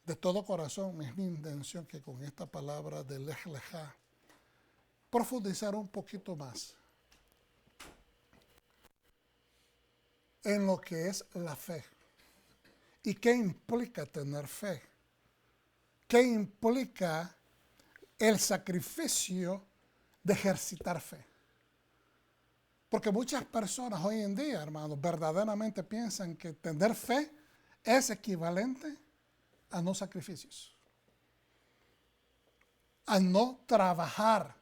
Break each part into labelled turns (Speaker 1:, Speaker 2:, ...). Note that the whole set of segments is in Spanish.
Speaker 1: de todo corazón, es mi intención que con esta palabra de Lej Lejá profundizar un poquito más en lo que es la fe y qué implica tener fe, qué implica el sacrificio de ejercitar fe. Porque muchas personas hoy en día, hermanos, verdaderamente piensan que tener fe es equivalente a no sacrificios, a no trabajar,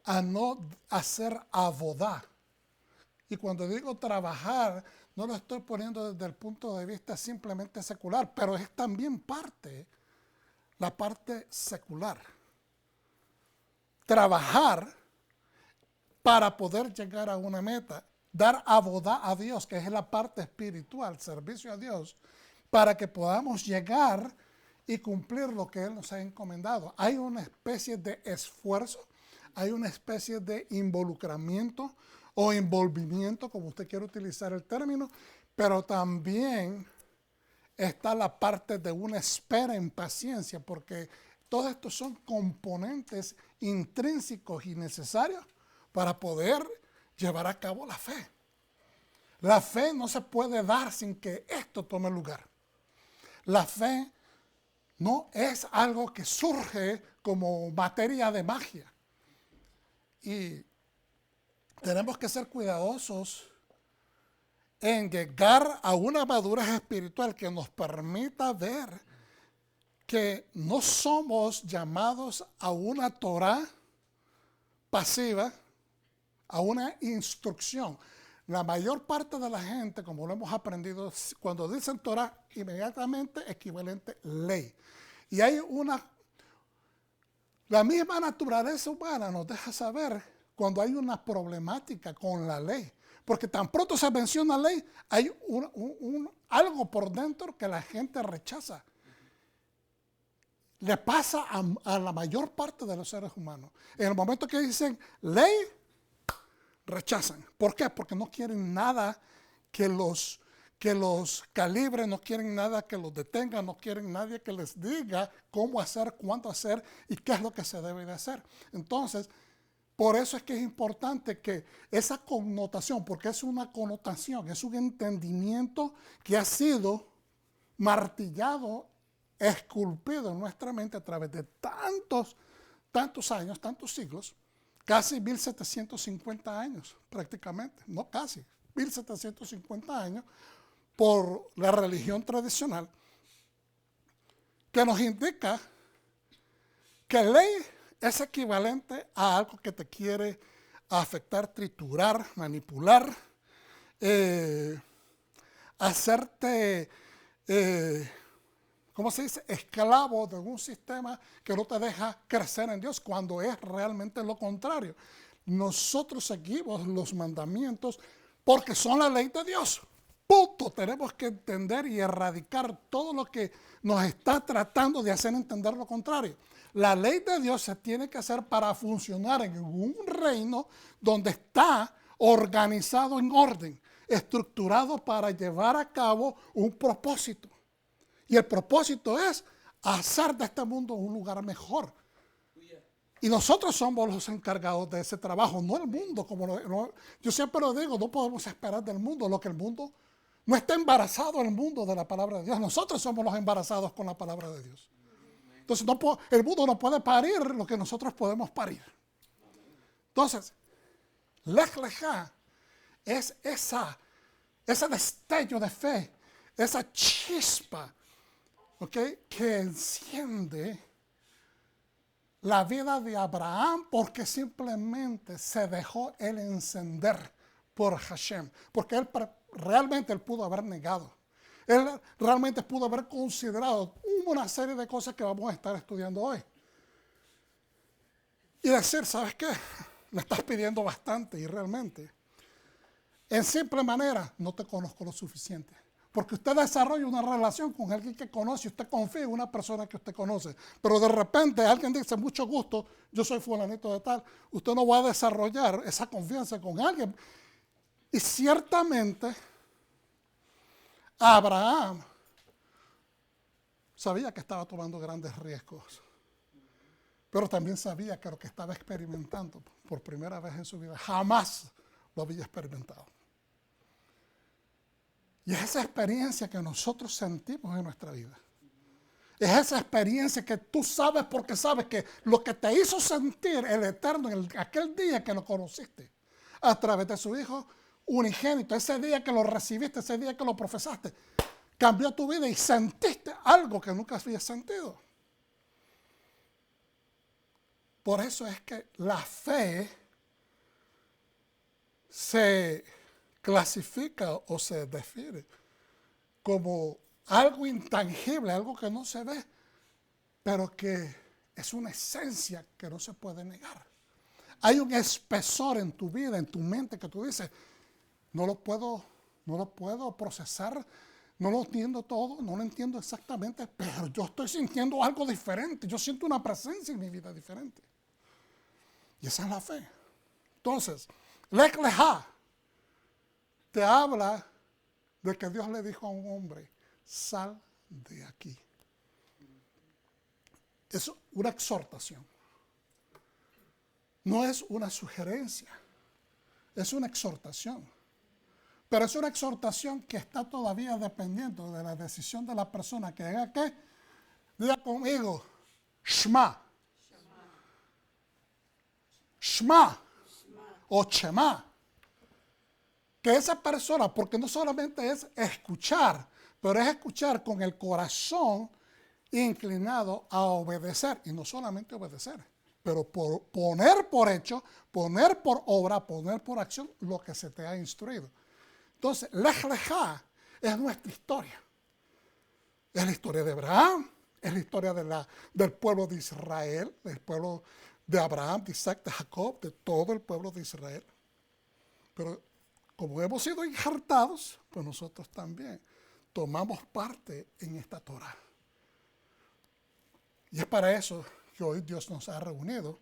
Speaker 1: a no hacer avodá. Y cuando digo trabajar, no lo estoy poniendo desde el punto de vista simplemente secular, pero es también la parte secular. Trabajar para poder llegar a una meta, dar avodá a Dios, que es la parte espiritual, servicio a Dios, para que podamos llegar y cumplir lo que Él nos ha encomendado. Hay una especie de esfuerzo, hay una especie de involucramiento o envolvimiento, como usted quiere utilizar el término, pero también está la parte de una espera en paciencia, porque todos estos son componentes intrínsecos y necesarios para poder llevar a cabo la fe. La fe no se puede dar sin que esto tome lugar. La fe no es algo que surge como materia de magia. Y tenemos que ser cuidadosos en llegar a una madurez espiritual que nos permita ver que no somos llamados a una Torah pasiva, a una instrucción. La mayor parte de la gente, como lo hemos aprendido, cuando dicen Torah, inmediatamente equivalente ley. Y hay la misma naturaleza humana nos deja saber cuando hay una problemática con la ley. Porque tan pronto se menciona ley, hay algo por dentro que la gente rechaza. Le pasa a la mayor parte de los seres humanos. En el momento que dicen ley, rechazan. ¿Por qué? Porque no quieren nada que los calibre, no quieren nada que los detenga, no quieren nadie que les diga cómo hacer, cuánto hacer y qué es lo que se debe de hacer. Entonces, por eso es que es importante que esa connotación, porque es una connotación, es un entendimiento que ha sido martillado, esculpido en nuestra mente a través de tantos años, tantos siglos, casi 1750 años prácticamente, no casi, 1750 años, por la religión tradicional, que nos indica que ley es equivalente a algo que te quiere afectar, triturar, manipular, hacerte, ¿cómo se dice?, esclavo de un sistema que no te deja crecer en Dios, cuando es realmente lo contrario. Nosotros seguimos los mandamientos porque son la ley de Dios. Punto. Tenemos que entender y erradicar todo lo que nos está tratando de hacer entender lo contrario. La ley de Dios se tiene que hacer para funcionar en un reino donde está organizado en orden, estructurado para llevar a cabo un propósito. Y el propósito es hacer de este mundo un lugar mejor. Y nosotros somos los encargados de ese trabajo, no el mundo. Yo siempre lo digo, no podemos esperar del mundo lo que el mundo. No está embarazado el mundo de la palabra de Dios. Nosotros somos los embarazados con la palabra de Dios. Entonces el mundo no puede parir lo que nosotros podemos parir. Entonces, Lej Lejá es ese destello de fe, esa chispa, ¿okay?, que enciende la vida de Abraham, porque simplemente se dejó él encender por Hashem, porque él pudo haber negado, él realmente pudo haber considerado una serie de cosas que vamos a estar estudiando hoy y decir, ¿sabes qué?, me estás pidiendo bastante y realmente, en simple manera, no te conozco lo suficiente. Porque usted desarrolla una relación con alguien que conoce, usted confía en una persona que usted conoce, pero de repente alguien dice, mucho gusto, yo soy fulanito de tal, usted no va a desarrollar esa confianza con alguien. Y ciertamente, Abraham sabía que estaba tomando grandes riesgos, pero también sabía que lo que estaba experimentando por primera vez en su vida jamás lo había experimentado. Y es esa experiencia que nosotros sentimos en nuestra vida. Es esa experiencia que tú sabes porque sabes que lo que te hizo sentir el Eterno en aquel día que lo conociste, a través de su Hijo unigénito, ese día que lo recibiste, ese día que lo profesaste, cambió tu vida y sentiste algo que nunca habías sentido. Por eso es que la fe se clasifica o se define como algo intangible, algo que no se ve, pero que es una esencia que no se puede negar. Hay un espesor en tu vida, en tu mente, que tú dices, no lo puedo procesar, no lo entiendo todo, no lo entiendo exactamente, pero yo estoy sintiendo algo diferente, yo siento una presencia en mi vida diferente. Y esa es la fe. Entonces, Lech Lechá te habla de que Dios le dijo a un hombre, sal de aquí. Es una exhortación. No es una sugerencia, es una exhortación. Pero es una exhortación que está todavía dependiendo de la decisión de la persona que haga qué. Diga conmigo, Shema. Shema o Shema. Que esa persona, porque no solamente es escuchar, pero es escuchar con el corazón inclinado a obedecer. Y no solamente obedecer, pero poner por hecho, poner por obra, poner por acción lo que se te ha instruido. Entonces, Lech Lechá es nuestra historia. Es la historia de Abraham, es la historia del pueblo de Israel, del pueblo de Abraham, de Isaac, de Jacob, de todo el pueblo de Israel. Pero como hemos sido injertados, pues nosotros también tomamos parte en esta Torah. Y es para eso que hoy Dios nos ha reunido,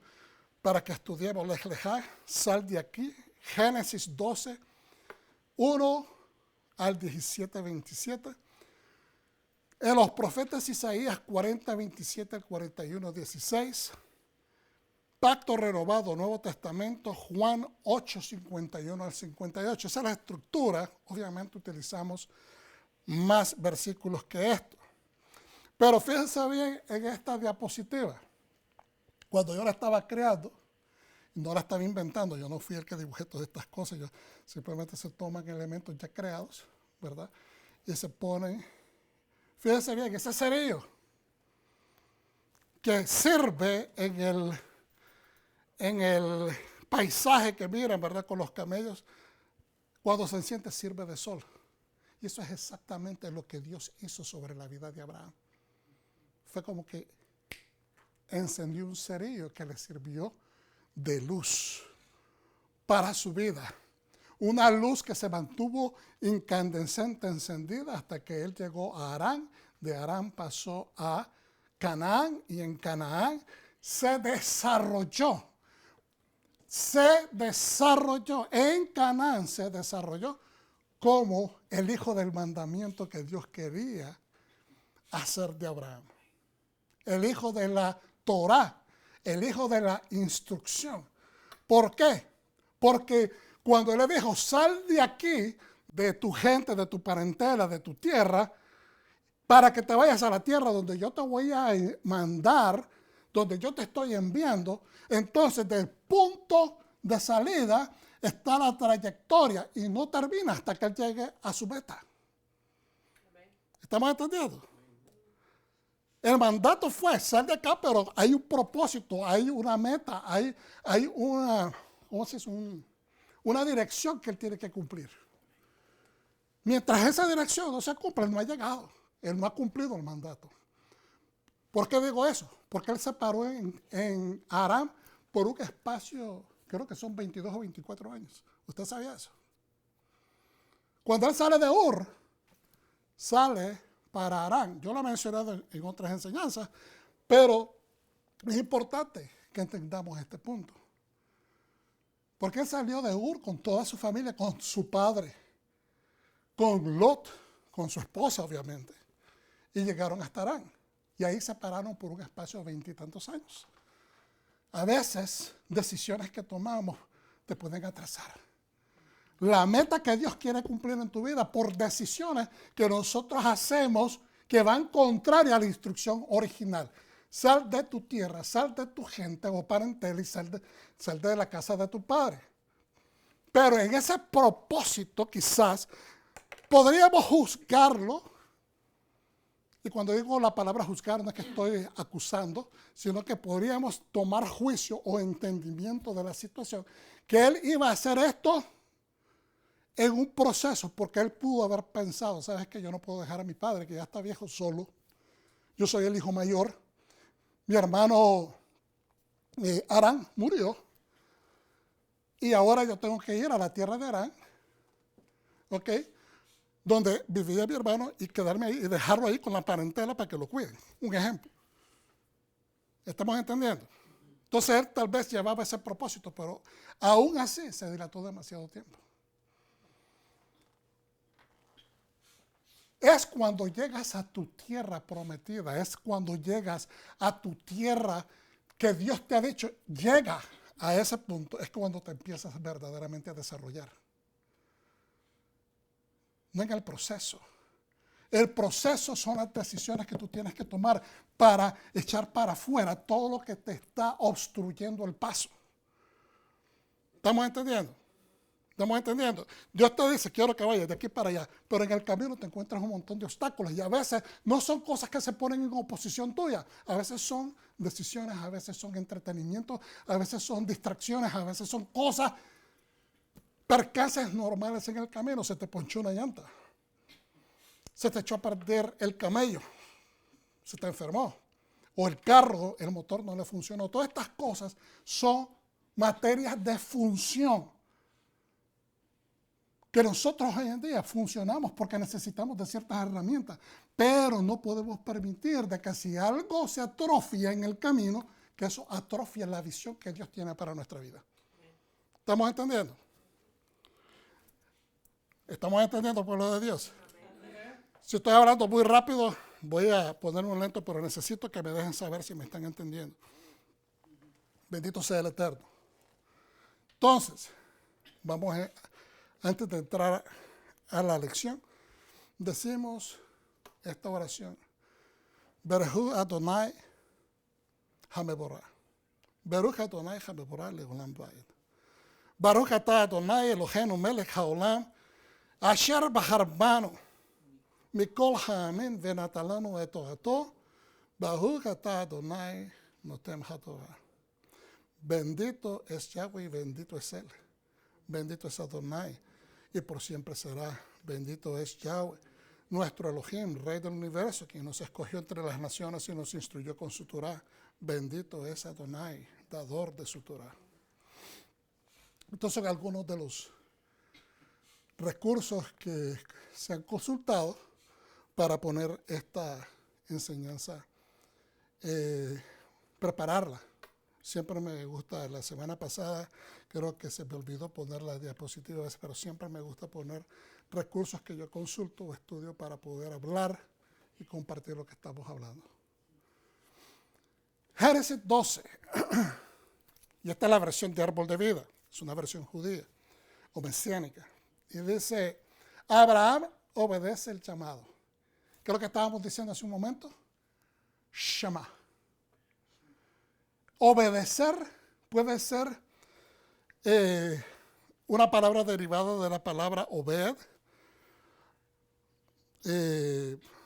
Speaker 1: para que estudiemos Lech Lechá, sal de aquí, Génesis 12, 1 al 17, 27. En los profetas Isaías 40, 27 al 41, 16. Pacto renovado, Nuevo Testamento, Juan 8, 51 al 58. Esa es la estructura. Obviamente utilizamos más versículos que esto. Pero fíjense bien en esta diapositiva. Cuando yo la estaba creando, no la estaba inventando, yo no fui el que dibujé todas estas cosas, yo simplemente se toman elementos ya creados, ¿verdad? Y se ponen, fíjense bien, ese cerillo que sirve en el paisaje que miran, ¿verdad? Con los camellos, cuando se enciende sirve de sol. Y eso es exactamente lo que Dios hizo sobre la vida de Abraham. Fue como que encendió un cerillo que le sirvió de luz para su vida. Una luz que se mantuvo incandescente, encendida, hasta que él llegó a Harán. De Harán pasó a Canaán y en Canaán se desarrolló. En Canaán se desarrolló como el hijo del mandamiento que Dios quería hacer de Abraham. El hijo de la Torá, el hijo de la instrucción. ¿Por qué? Porque cuando él le dijo, sal de aquí, de tu gente, de tu parentela, de tu tierra, para que te vayas a la tierra donde yo te voy a mandar, donde yo te estoy enviando, entonces del punto de salida está la trayectoria y no termina hasta que él llegue a su meta. ¿Estamos entendiendo? El mandato fue, sal de acá, pero hay un propósito, hay una meta, hay una, ¿cómo se dice? Una dirección que él tiene que cumplir. Mientras esa dirección no se cumple, él no ha llegado. Él no ha cumplido el mandato. ¿Por qué digo eso? Porque él se paró en Aram por un espacio, creo que son 22 o 24 años. ¿Usted sabía eso? Cuando él sale de Ur, sale para Harán. Yo lo he mencionado en otras enseñanzas, pero es importante que entendamos este punto. Porque él salió de Ur con toda su familia, con su padre, con Lot, con su esposa obviamente, y llegaron hasta Harán. y ahí se pararon por un espacio de 20 y tantos años. A veces, decisiones que tomamos te pueden atrasar. La meta que Dios quiere cumplir en tu vida por decisiones que nosotros hacemos que van contrarias a la instrucción original. Sal de tu tierra, sal de tu gente o parentela y sal de la casa de tu padre. Pero en ese propósito quizás podríamos juzgarlo. Y cuando digo la palabra juzgar no es que estoy acusando, sino que podríamos tomar juicio o entendimiento de la situación. Que él iba a hacer esto en un proceso, porque él pudo haber pensado, ¿sabes qué? Yo no puedo dejar a mi padre, que ya está viejo, solo. Yo soy el hijo mayor. Mi hermano Arán murió. Y ahora yo tengo que ir a la tierra de Arán, ¿ok? Donde vivía mi hermano y quedarme ahí y dejarlo ahí con la parentela para que lo cuiden. Un ejemplo. ¿Estamos entendiendo? Entonces él tal vez llevaba ese propósito, pero aún así se dilató demasiado tiempo. Es cuando llegas a tu tierra prometida, es cuando llegas a tu tierra que Dios te ha dicho, llega a ese punto, es cuando te empiezas verdaderamente a desarrollar. No en el proceso. El proceso son las decisiones que tú tienes que tomar para echar para afuera todo lo que te está obstruyendo el paso. ¿Estamos entendiendo? ¿Estamos entendiendo? Dios te dice, quiero que vayas de aquí para allá, pero en el camino te encuentras un montón de obstáculos y a veces no son cosas que se ponen en oposición tuya, a veces son decisiones, a veces son entretenimientos, a veces son distracciones, a veces son cosas, percances normales en el camino. Se te ponchó una llanta, se te echó a perder el camello, se te enfermó, o el carro, el motor no le funcionó. Todas estas cosas son materias de función que nosotros hoy en día funcionamos porque necesitamos de ciertas herramientas, pero no podemos permitir de que si algo se atrofia en el camino, que eso atrofia la visión que Dios tiene para nuestra vida. ¿Estamos entendiendo? ¿Estamos entendiendo, pueblo de Dios? Si estoy hablando muy rápido, voy a ponerme lento, pero necesito que me dejen saber si me están entendiendo. Bendito sea el Eterno. Entonces, vamos a... Antes de entrar a la lección, decimos esta oración. Baruch Adonai Hameborah. Baruch Adonai Hameborah leolam va'ed. Baruch ata Adonai Eloheinu melech haolam, asher baharbanu mikol ha'amin venatalanu et torato, baruch ata Adonai noten hatorah. Bendito es Yahweh y bendito es Él. Bendito es Adonai. Y por siempre será. Bendito es Yahweh, nuestro Elohim, Rey del universo, quien nos escogió entre las naciones y nos instruyó con su Torah. Bendito es Adonai, dador de su Torah. Estos son algunos de los recursos que se han consultado para poner esta enseñanza, prepararla. Siempre me gusta, la semana pasada creo que se me olvidó poner las diapositivas, pero siempre me gusta poner recursos que yo consulto o estudio para poder hablar y compartir lo que estamos hablando. Génesis 12, y esta es la versión de árbol de vida, es una versión judía o mesiánica, y dice, Abraham obedece el llamado. ¿Qué es lo que estábamos diciendo hace un momento? Shema. Obedecer puede ser una palabra derivada de la palabra obed.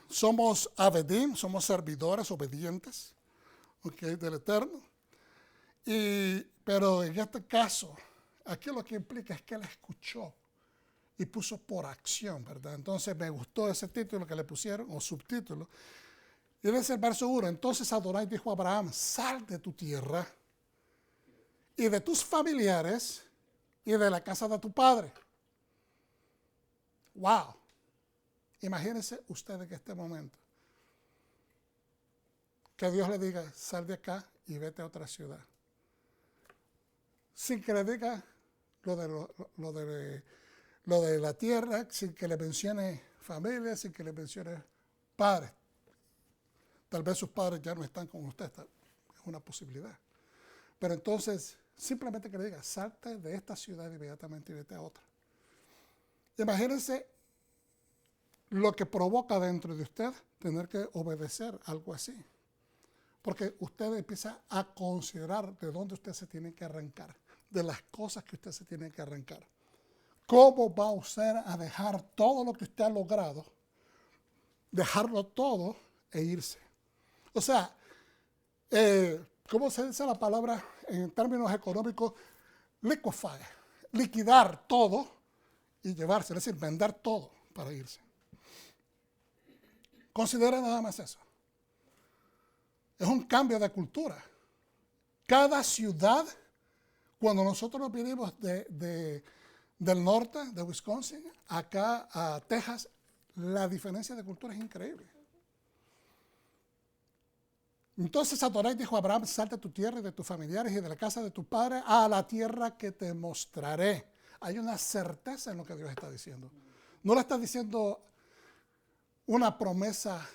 Speaker 1: Somos abedim, somos servidores obedientes, okay, del Eterno. Pero en este caso, aquí lo que implica es que él escuchó y puso por acción, ¿verdad? Entonces me gustó ese título que le pusieron, o subtítulo. Y dice el verso 1, entonces Adonai dijo a Abraham, sal de tu tierra y de tus familiares y de la casa de tu padre. ¡Wow! Imagínense ustedes que este momento, que Dios le diga, sal de acá y vete a otra ciudad. Sin que le diga lo de la tierra, sin que le mencione familia, sin que le mencione padre. Tal vez sus padres ya no están con usted, es una posibilidad. Pero entonces, simplemente que le diga, salte de esta ciudad inmediatamente y vete a otra. Imagínense lo que provoca dentro de usted tener que obedecer algo así. Porque usted empieza a considerar de dónde usted se tiene que arrancar, de las cosas que usted se tiene que arrancar. ¿Cómo va usted a dejar todo lo que usted ha logrado, dejarlo todo e irse? O sea, ¿cómo se dice la palabra en términos económicos? Liquefy, liquidar todo y llevarse, es decir, vender todo para irse. Considera nada más eso. Es un cambio de cultura. Cada ciudad, cuando nosotros nos vinimos del norte, de Wisconsin, acá a Texas, la diferencia de cultura es increíble. Entonces Adonai dijo a Abraham, salte de tu tierra y de tus familiares y de la casa de tu padre a la tierra que te mostraré. Hay una certeza en lo que Dios está diciendo. No le está diciendo una promesa,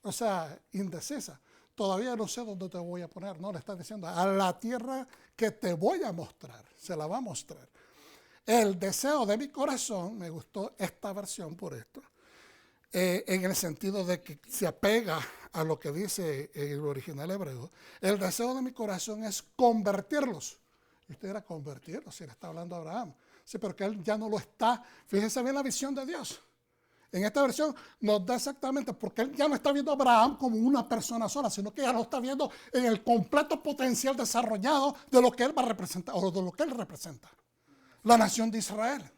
Speaker 1: o sea, indecisa. Todavía no sé dónde te voy a poner. No, le está diciendo a la tierra que te voy a mostrar. Se la va a mostrar. El deseo de mi corazón, me gustó esta versión por esto, en el sentido de que se apega a lo que dice el original hebreo. El deseo de mi corazón es convertirlos. Y usted era convertirlos, si le está hablando a Abraham. Sí, pero que él ya no lo está. Fíjense bien la visión de Dios. En esta versión nos da exactamente, porque él ya no está viendo a Abraham como una persona sola, sino que ya lo está viendo en el completo potencial desarrollado de lo que él va a representar, o de lo que él representa. La nación de Israel.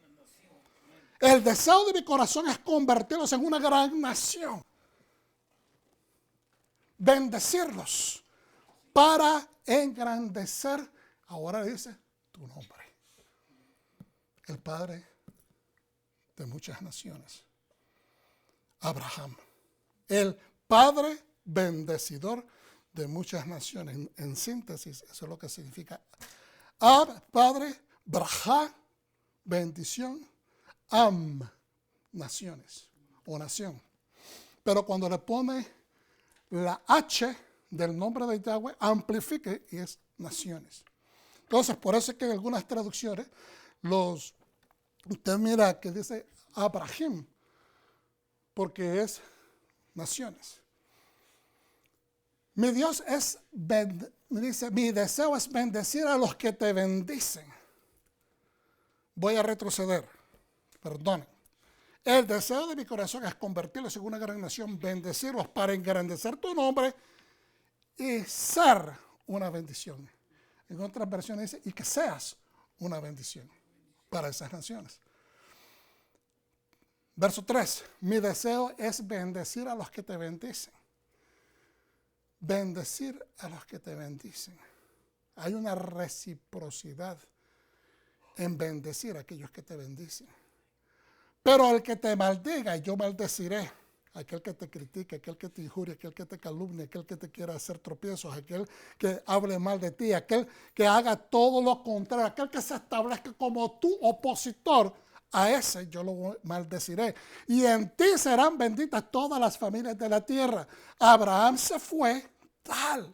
Speaker 1: El deseo de mi corazón es convertirlos en una gran nación. Bendecirlos para engrandecer, ahora dice, tu nombre. El Padre de muchas naciones. Abraham, el Padre bendecidor de muchas naciones. En síntesis, eso es lo que significa. Padre, Brajá, bendición, naciones o nación. Pero cuando le pone la H del nombre de Yahweh, amplifique y es naciones. Entonces, por eso es que en algunas traducciones, usted mira que dice Abraham, porque es naciones. Mi Dios dice, mi deseo es bendecir a los que te bendicen. Voy a retroceder, perdonen. El deseo de mi corazón es convertirlos en una gran nación, bendecirlos para engrandecer tu nombre y ser una bendición. En otras versiones dice, y que seas una bendición para esas naciones. Verso 3, mi deseo es bendecir a los que te bendicen. Bendecir a los que te bendicen. Hay una reciprocidad en bendecir a aquellos que te bendicen. Pero al que te maldiga, yo maldeciré. Aquel que te critique, aquel que te injurie, aquel que te calumnie, aquel que te quiera hacer tropiezos, aquel que hable mal de ti, aquel que haga todo lo contrario, aquel que se establezca como tu opositor, a ese yo lo maldeciré. Y en ti serán benditas todas las familias de la tierra. Abraham se fue tal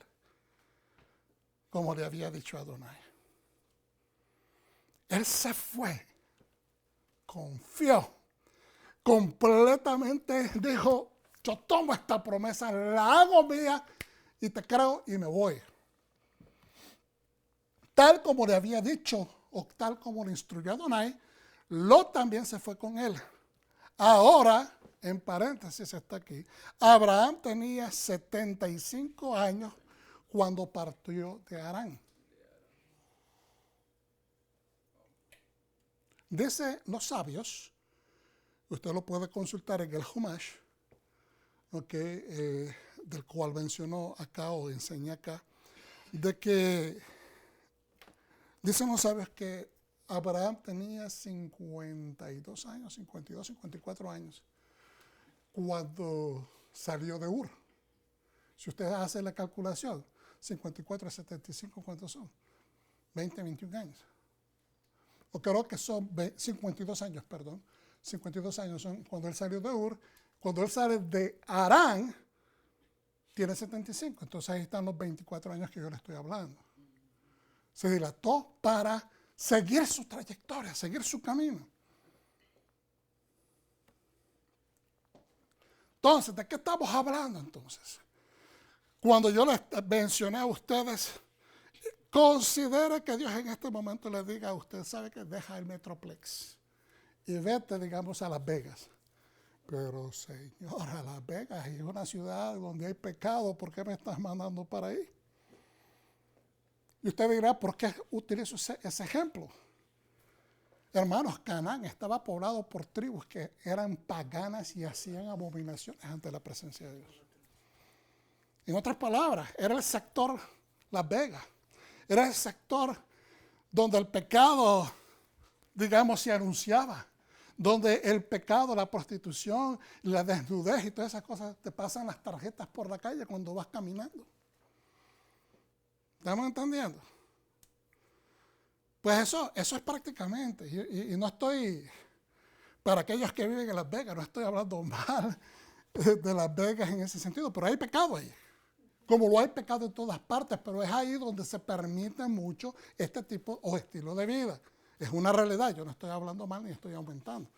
Speaker 1: como le había dicho a Adonai. Él se fue, confió, completamente dijo, yo tomo esta promesa, la hago mía y te creo y me voy. Tal como le había dicho o tal como le instruyó a Adonai, Lot también se fue con él. Ahora, en paréntesis está aquí, Abraham tenía 75 años cuando partió de Harán. Dice los sabios, usted lo puede consultar en el Humash, del cual mencionó acá o enseñé acá, de que dicen los sabios que Abraham tenía 52 años, 52, 54 años, cuando salió de Ur. Si usted hace la calculación, 54 a 75, ¿cuántos son? 20, 21 años. O creo que son 52 años, perdón. 52 años son cuando él salió de Ur. Cuando él sale de Harán, tiene 75, entonces ahí están los 24 años que yo le estoy hablando. Se dilató para seguir su trayectoria, seguir su camino. Entonces, ¿de qué estamos hablando entonces? Cuando yo les mencioné a ustedes, considere que Dios en este momento le diga a usted, sabe que deja el Metroplex y vete, digamos, a Las Vegas. Pero, Señor, a Las Vegas es una ciudad donde hay pecado, ¿por qué me estás mandando para ahí? Y usted dirá, ¿por qué utilizo ese ejemplo? Hermanos, Canaán estaba poblado por tribus que eran paganas y hacían abominaciones ante la presencia de Dios. En otras palabras, era el sector Las Vegas. Era el sector donde el pecado, digamos, se anunciaba. Donde el pecado, la prostitución, la desnudez y todas esas cosas te pasan las tarjetas por la calle cuando vas caminando. ¿Estamos entendiendo? Pues eso es prácticamente, y no estoy, para aquellos que viven en Las Vegas, no estoy hablando mal de Las Vegas en ese sentido, pero hay pecado ahí. Como lo hay pecado en todas partes, pero es ahí donde se permite mucho este tipo o estilo de vida. Es una realidad, yo no estoy hablando mal ni estoy aumentando.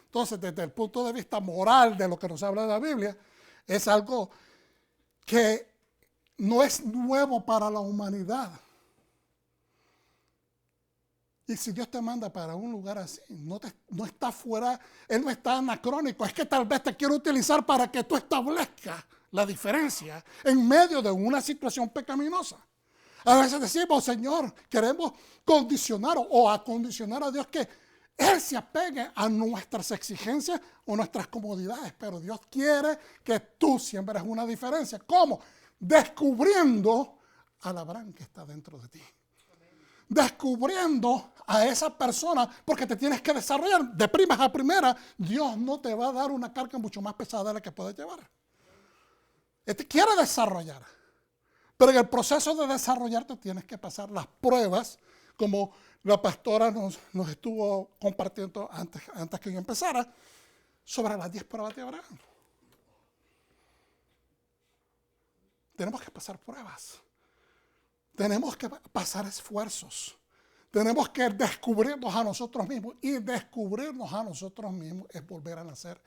Speaker 1: Entonces, desde el punto de vista moral de lo que nos habla de la Biblia, es algo que no es nuevo para la humanidad. Y si Dios te manda para un lugar así, no está fuera, Él no está anacrónico, es que tal vez te quiero utilizar para que tú establezcas la diferencia en medio de una situación pecaminosa. A veces decimos, Señor, queremos condicionar o acondicionar a Dios que Él se apegue a nuestras exigencias o nuestras comodidades, pero Dios quiere que tú siembres una diferencia. ¿Cómo? Descubriendo al Abraham que está dentro de ti. Descubriendo a esa persona, porque te tienes que desarrollar de primas a primera. Dios no te va a dar una carga mucho más pesada de la que puedes llevar. Él te quiere desarrollar, pero en el proceso de desarrollarte tienes que pasar las pruebas, como la pastora nos estuvo compartiendo antes que yo empezara, sobre las 10 pruebas de Abraham. Tenemos que pasar pruebas. Tenemos que pasar esfuerzos. Tenemos que descubrirnos a nosotros mismos. Y descubrirnos a nosotros mismos es volver a nacer.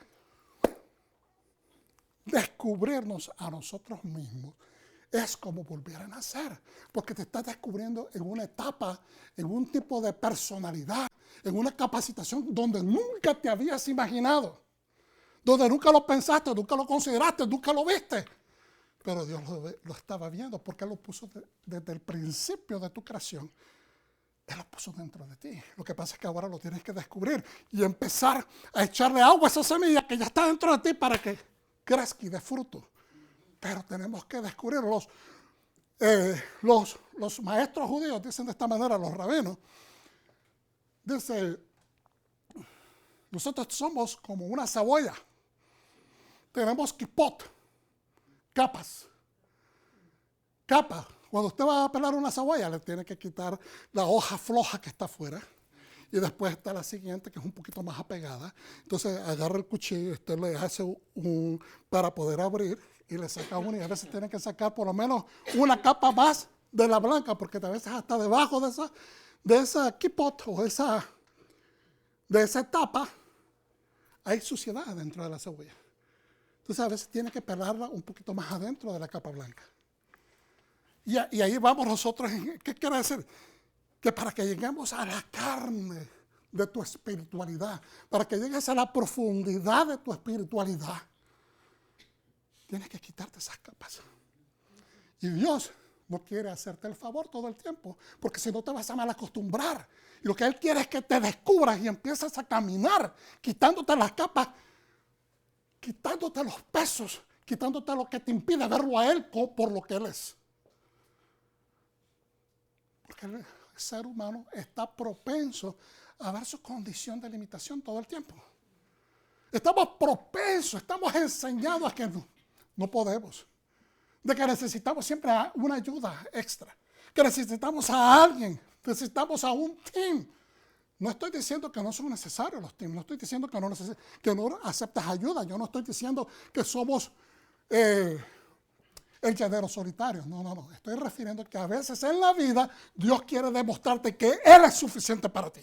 Speaker 1: Descubrirnos a nosotros mismos es como volver a nacer. Porque te estás descubriendo en una etapa, en un tipo de personalidad, en una capacitación donde nunca te habías imaginado. Donde nunca lo pensaste, nunca lo consideraste, nunca lo viste. Pero Dios lo estaba viendo porque Él lo puso desde el principio de tu creación. Él lo puso dentro de ti. Lo que pasa es que ahora lo tienes que descubrir y empezar a echarle agua a esa semilla que ya está dentro de ti para que crezca y dé fruto. Pero tenemos que descubrirlos. Los maestros judíos dicen de esta manera, los rabinos, dice, nosotros somos como una cebolla. Tenemos kipot, capas. Cuando usted va a pelar una cebolla, le tiene que quitar la hoja floja que está afuera. Y después está la siguiente, que es un poquito más apegada. Entonces agarra el cuchillo, usted le hace para poder abrir y le saca una. Y a veces tiene que sacar por lo menos una capa más de la blanca, porque a veces hasta debajo de esa kipot o de esa etapa hay suciedad dentro de la cebolla. Entonces a veces tiene que pelarla un poquito más adentro de la capa blanca. Y ahí vamos nosotros. ¿Qué quiere decir? Que para que lleguemos a la carne de tu espiritualidad, para que llegues a la profundidad de tu espiritualidad, tienes que quitarte esas capas. Y Dios no quiere hacerte el favor todo el tiempo, porque si no te vas a mal acostumbrar. Y lo que Él quiere es que te descubras y empieces a caminar, quitándote las capas, quitándote los pesos, quitándote lo que te impide verlo a Él por lo que Él es. Porque el ser humano está propenso a ver su condición de limitación todo el tiempo. Estamos propensos, estamos enseñados a que no podemos. De que necesitamos siempre una ayuda extra. Que necesitamos a alguien, necesitamos a un team. No estoy diciendo que no son necesarios los teams, no estoy diciendo que no aceptas ayuda, yo no estoy diciendo que somos el llanero solitario. No. Estoy refiriendo que a veces en la vida Dios quiere demostrarte que Él es suficiente para ti.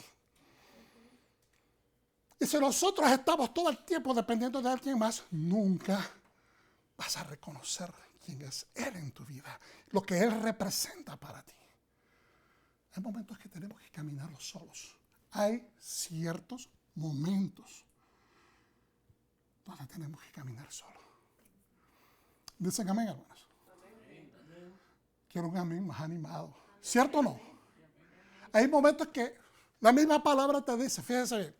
Speaker 1: Y si nosotros estamos todo el tiempo dependiendo de alguien más, nunca vas a reconocer quién es Él en tu vida, lo que Él representa para ti. Hay momentos que tenemos que caminarlos solos. Hay ciertos momentos donde tenemos que caminar solos. Dicen amén, hermanos. Amén. Quiero un amén más animado. ¿Cierto o no? Hay momentos que la misma palabra te dice, fíjense bien,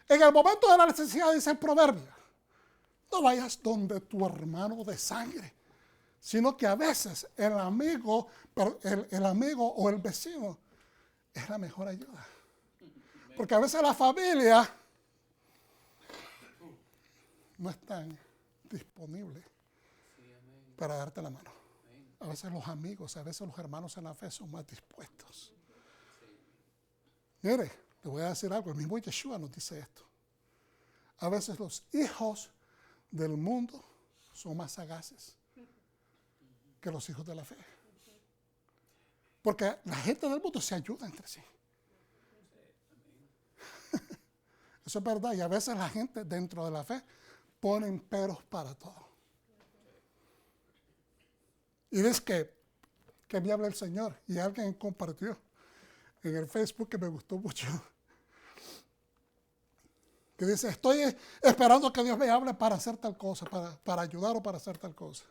Speaker 1: en el momento de la necesidad dice en Proverbios, no vayas donde tu hermano de sangre, sino que a veces el amigo o el vecino es la mejor ayuda. Porque a veces la familia no es tan disponible para darte la mano. A veces los amigos, a veces los hermanos en la fe son más dispuestos. Mire, le voy a decir algo, el mismo Yeshua nos dice esto. A veces los hijos del mundo son más sagaces que los hijos de la fe. Porque la gente del mundo se ayuda entre sí. Eso es verdad. Y a veces la gente dentro de la fe ponen peros para todo. Y es que me habla el Señor. Y alguien compartió en el Facebook que me gustó mucho. Que dice, estoy esperando que Dios me hable para hacer tal cosa, para ayudar o para hacer tal cosa.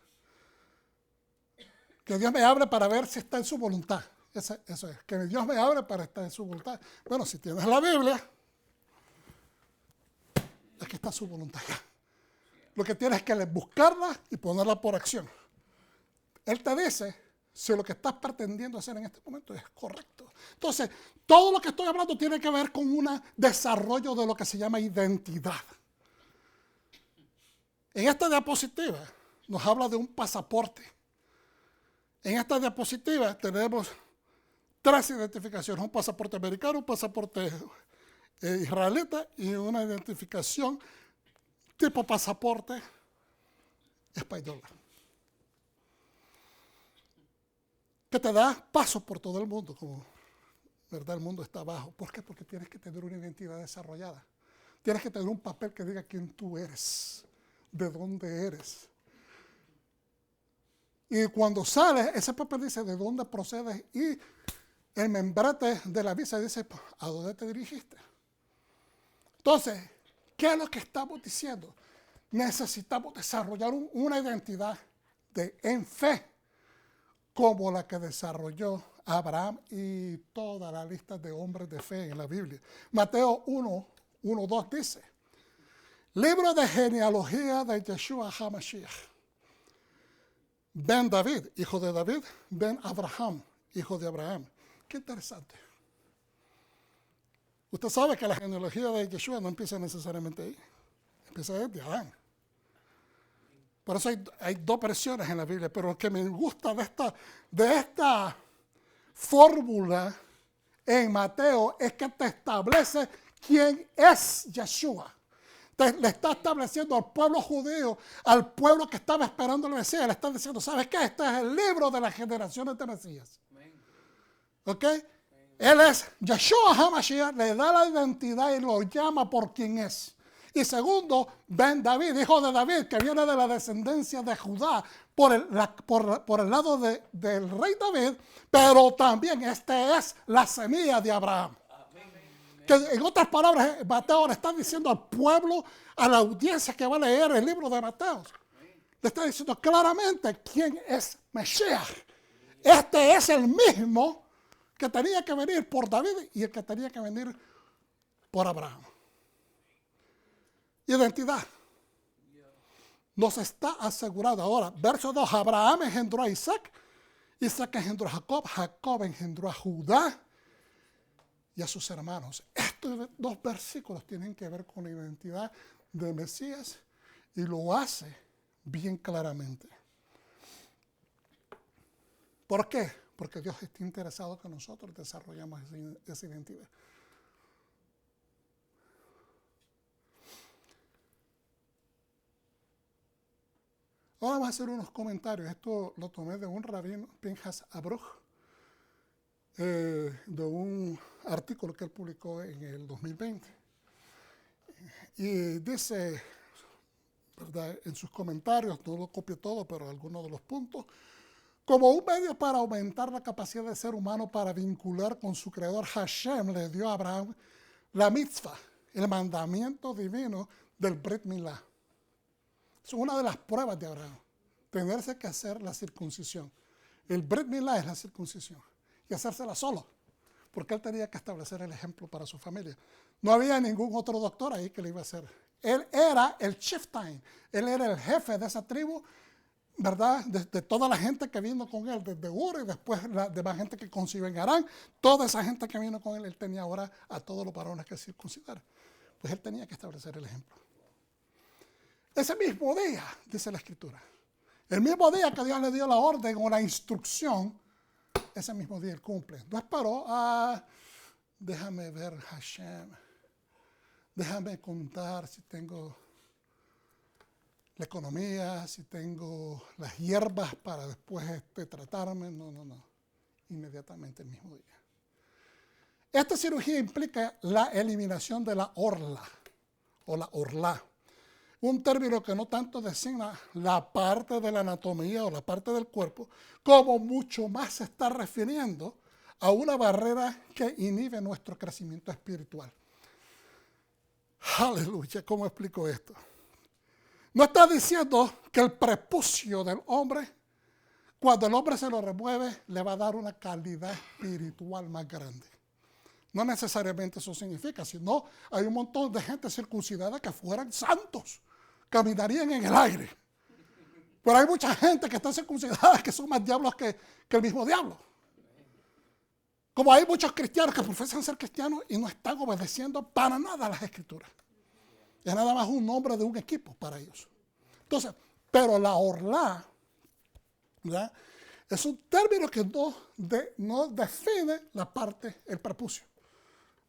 Speaker 1: Que Dios me hable para ver si está en su voluntad. Eso es, que Dios me hable para estar en su voluntad. Bueno, si tienes la Biblia, aquí está su voluntad ya. Lo que tienes es que buscarla y ponerla por acción. Él te dice si lo que estás pretendiendo hacer en este momento es correcto. Entonces, todo lo que estoy hablando tiene que ver con un desarrollo de lo que se llama identidad. En esta diapositiva nos habla de un pasaporte. En esta diapositiva tenemos 3 identificaciones, un pasaporte americano, un pasaporte israelita y una identificación tipo pasaporte español. Que te da paso por todo el mundo, como verdad el mundo está abajo. ¿Por qué? Porque tienes que tener una identidad desarrollada. Tienes que tener un papel que diga quién tú eres, de dónde eres. Y cuando sales, ese papel dice de dónde procedes y el membrete de la visa dice a dónde te dirigiste. Entonces, ¿qué es lo que estamos diciendo? Necesitamos desarrollar una identidad en fe, como la que desarrolló Abraham y toda la lista de hombres de fe en la Biblia. Mateo 1:2 dice, libro de genealogía de Yeshua HaMashiach. Ben David, hijo de David, Ben Abraham, hijo de Abraham. Qué interesante. Usted sabe que la genealogía de Yeshua no empieza necesariamente ahí, empieza desde Adán. Por eso hay 2 versiones en la Biblia, pero lo que me gusta de esta fórmula en Mateo es que te establece quién es Yeshua. Le está estableciendo al pueblo judío, al pueblo que estaba esperando el Mesías, le está diciendo, ¿sabes qué? Este es el libro de las generaciones de Mesías. ¿Ok? Él es Yeshua HaMashiach, le da la identidad y lo llama por quien es. Y segundo, Ben David, hijo de David, que viene de la descendencia de Judá por el lado del rey David, pero también este es la semilla de Abraham. Que en otras palabras, Mateo le está diciendo al pueblo, a la audiencia que va a leer el libro de Mateo, le está diciendo claramente quién es Mesías. Este es el mismo que tenía que venir por David y el que tenía que venir por Abraham. Identidad. Nos está asegurado. Ahora, verso 2, Abraham engendró a Isaac, Isaac engendró a Jacob, Jacob engendró a Judá y a sus hermanos. Estos 2 versículos tienen que ver con la identidad de Mesías y lo hace bien claramente. ¿Por qué? Porque Dios está interesado que nosotros desarrollemos esa identidad. Ahora vamos a hacer unos comentarios. Esto lo tomé de un rabino, Pinhas Abruch, de un artículo que él publicó en el 2020. Y dice, ¿verdad?, en sus comentarios, no lo copio todo, pero algunos de los puntos, como un medio para aumentar la capacidad del ser humano para vincular con su creador, Hashem le dio a Abraham la mitzvah, el mandamiento divino del Brit Milá. Es una de las pruebas de Abraham, tenerse que hacer la circuncisión. El Brit Milá es la circuncisión y hacérsela solo, porque él tenía que establecer el ejemplo para su familia. No había ningún otro doctor ahí que le iba a hacer. Él era el chieftain, él era el jefe de esa tribu, ¿verdad? De toda la gente que vino con él, desde Ur y después la demás gente que concibió en Harán, toda esa gente que vino con él, él tenía ahora a todos los varones que circuncidar. Pues él tenía que establecer el ejemplo. Ese mismo día, dice la Escritura, el mismo día que Dios le dio la orden o la instrucción, ese mismo día él cumple. No esperó déjame ver Hashem, déjame contar si tengo la economía, si tengo las hierbas para después tratarme. No. Inmediatamente el mismo día. Esta cirugía implica la eliminación de la orla o la orlá. Un término que no tanto designa la parte de la anatomía o la parte del cuerpo, como mucho más se está refiriendo a una barrera que inhibe nuestro crecimiento espiritual. Aleluya, ¿cómo explico esto? No está diciendo que el prepucio del hombre, cuando el hombre se lo remueve, le va a dar una calidad espiritual más grande. No necesariamente eso significa, sino hay un montón de gente circuncidada que fueran santos, caminarían en el aire. Pero hay mucha gente que está circuncidada que son más diablos que el mismo diablo. Como hay muchos cristianos que profesan ser cristianos y no están obedeciendo para nada a las Escrituras. Es nada más un nombre de un equipo para ellos. Entonces, pero la orlá, ¿verdad?, es un término que no define la parte, el prepucio,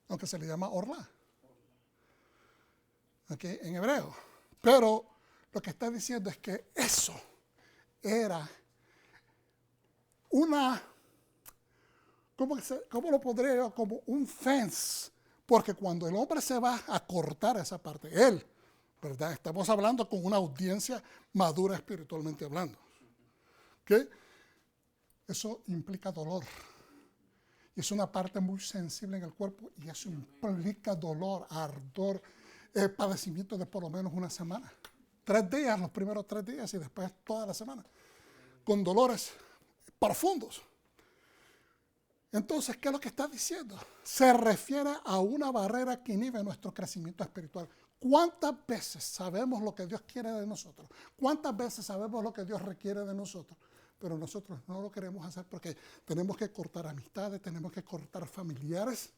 Speaker 1: aunque se le llama orlá, ¿okay?, en hebreo. Pero lo que está diciendo es que eso era una, ¿cómo lo pondría yo? Como un fence. Porque cuando el hombre se va a cortar esa parte, él, ¿verdad? Estamos hablando con una audiencia madura espiritualmente hablando. ¿Okay? Eso implica dolor. Y es una parte muy sensible en el cuerpo y eso implica dolor, ardor, padecimiento de por lo menos una semana. 3 días, los primeros 3 días y después toda la semana. Con dolores profundos. Entonces, ¿qué es lo que está diciendo? Se refiere a una barrera que inhibe nuestro crecimiento espiritual. ¿Cuántas veces sabemos lo que Dios quiere de nosotros? ¿Cuántas veces sabemos lo que Dios requiere de nosotros? Pero nosotros no lo queremos hacer porque tenemos que cortar amistades, tenemos que cortar familiares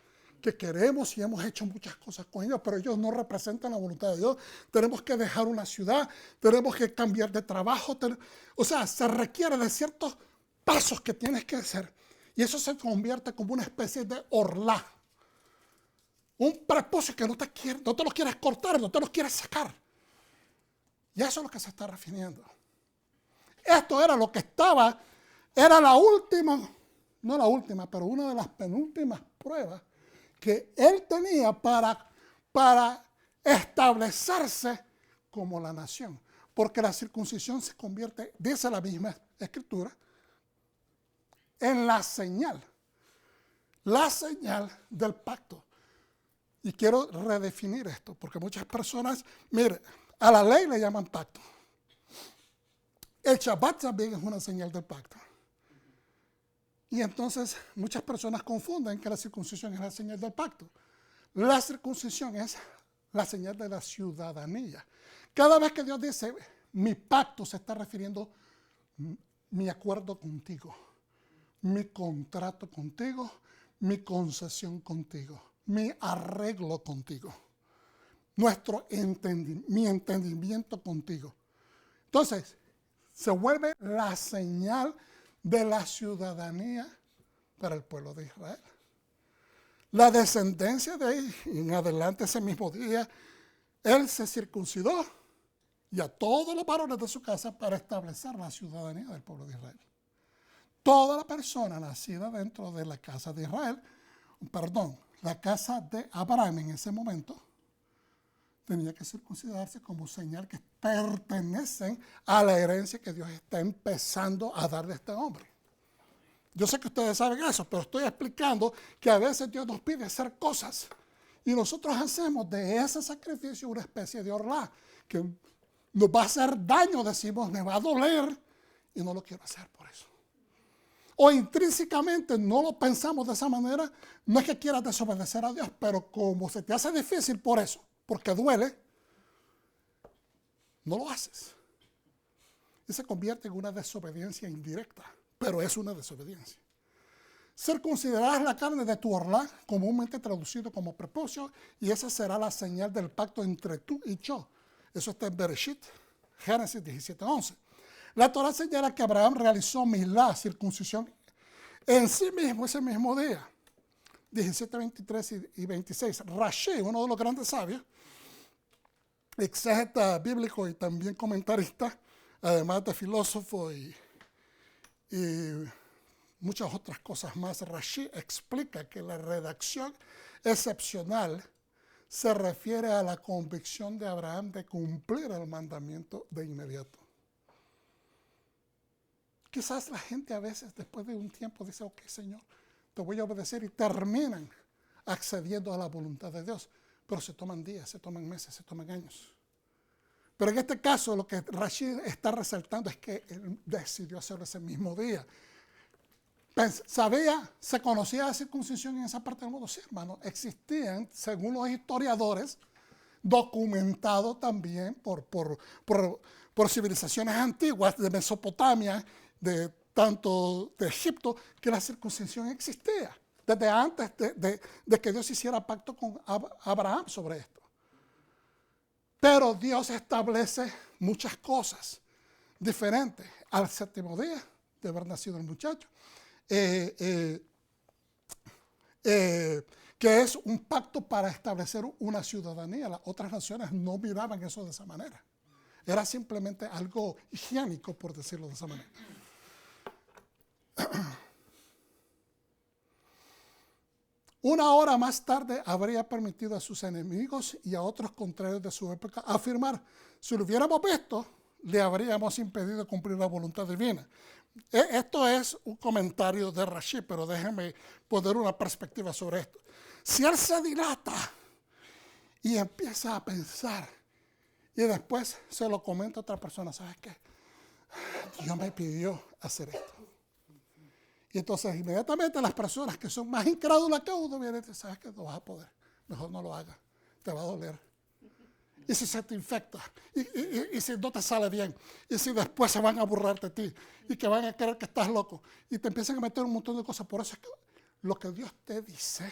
Speaker 1: que queremos y hemos hecho muchas cosas con ellos, pero ellos no representan la voluntad de Dios. Tenemos que dejar una ciudad, tenemos que cambiar de trabajo. O sea, se requiere de ciertos pasos que tienes que hacer. Y eso se convierte como una especie de orlá. Un prepucio que no te lo quieres cortar, no te lo quieres sacar. Y eso es lo que se está refiriendo. Esto era lo que era la última, no la última, pero una de las penúltimas pruebas que él tenía para establecerse como la nación. Porque la circuncisión se convierte, dice la misma Escritura, en la señal del pacto. Y quiero redefinir esto, porque muchas personas, mire, a la ley le llaman pacto. El Shabbat también es una señal del pacto. Y entonces muchas personas confunden que la circuncisión es la señal del pacto. La circuncisión es la señal de la ciudadanía. Cada vez que Dios dice, mi pacto, se está refiriendo mi acuerdo contigo, mi contrato contigo, mi concesión contigo, mi arreglo contigo, mi entendimiento contigo. Entonces, se vuelve la señal de la ciudadanía para el pueblo de Israel. La descendencia de ahí, en adelante ese mismo día, él se circuncidó y a todos los varones de su casa para establecer la ciudadanía del pueblo de Israel. Toda la persona nacida dentro de la casa de Israel, la casa de Abraham en ese momento, tenía que circuncidarse como señal que pertenecen a la herencia que Dios está empezando a darle a este hombre. Yo sé que ustedes saben eso, pero estoy explicando que a veces Dios nos pide hacer cosas y nosotros hacemos de ese sacrificio una especie de orla que nos va a hacer daño, decimos, me va a doler y no lo quiero hacer por eso. O intrínsecamente no lo pensamos de esa manera, no es que quieras desobedecer a Dios, pero como se te hace difícil por eso, porque duele, no lo haces. Y se convierte en una desobediencia indirecta, pero es una desobediencia. Circuncidarás la carne de tu orla, comúnmente traducido como prepucio, y esa será la señal del pacto entre tú y yo. Eso está en Bereshit, Génesis 17:11. La Torah señala que Abraham realizó milá, circuncisión, en sí mismo ese mismo día. 17:23 y 26. Rashi, uno de los grandes sabios, exégeta bíblico y también comentarista, además de filósofo y muchas otras cosas más. Rashi explica que la redacción excepcional se refiere a la convicción de Abraham de cumplir el mandamiento de inmediato. Quizás la gente a veces después de un tiempo dice, ok, Señor, te voy a obedecer, y terminan accediendo a la voluntad de Dios. Pero se toman días, se toman meses, se toman años. Pero en este caso lo que Rashid está resaltando es que él decidió hacerlo ese mismo día. Se conocía la circuncisión en esa parte del mundo. Sí, hermano, existían, según los historiadores, documentado también por civilizaciones antiguas de Mesopotamia, tanto de Egipto, que la circuncisión existía desde antes de que Dios hiciera pacto con Abraham sobre esto. Pero Dios establece muchas cosas diferentes. Al séptimo día de haber nacido el muchacho, que es un pacto para establecer una ciudadanía. Las otras naciones no miraban eso de esa manera. Era simplemente algo higiénico, por decirlo de esa manera. Una hora más tarde habría permitido a sus enemigos y a otros contrarios de su época afirmar, si lo hubiéramos visto, le habríamos impedido cumplir la voluntad divina. Esto es un comentario de Rashi, pero déjenme poner una perspectiva sobre esto. Si él se dilata y empieza a pensar y después se lo comenta a otra persona, ¿sabes qué? Dios me pidió hacer esto. Y entonces inmediatamente las personas que son más incrédulas que uno vienen y dicen, ¿sabes qué? No vas a poder, mejor no lo hagas, te va a doler. Y si se te infecta, y si no te sale bien, y si después se van a burlar de ti, y que van a creer que estás loco, y te empiezan a meter un montón de cosas. Por eso es que lo que Dios te dice,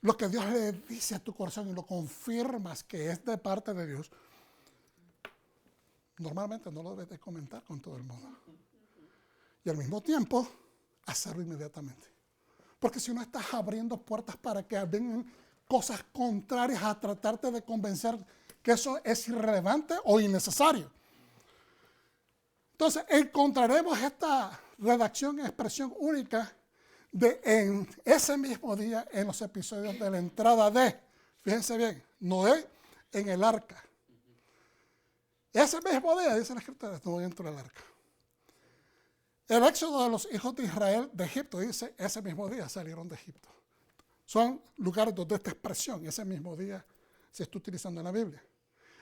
Speaker 1: lo que Dios le dice a tu corazón y lo confirmas que es de parte de Dios, normalmente no lo debes de comentar con todo el mundo. Y al mismo tiempo, hacerlo inmediatamente. Porque si no estás abriendo puertas para que vengan cosas contrarias a tratarte de convencer que eso es irrelevante o innecesario. Entonces encontraremos esta redacción y expresión única en ese mismo día en los episodios de la entrada de, fíjense bien, Noé en el arca. Ese mismo día, dice la escritura, Noé entró en el arca. El éxodo de los hijos de Israel de Egipto, dice, ese mismo día salieron de Egipto. Son lugares donde esta expresión, ese mismo día, se está utilizando en la Biblia.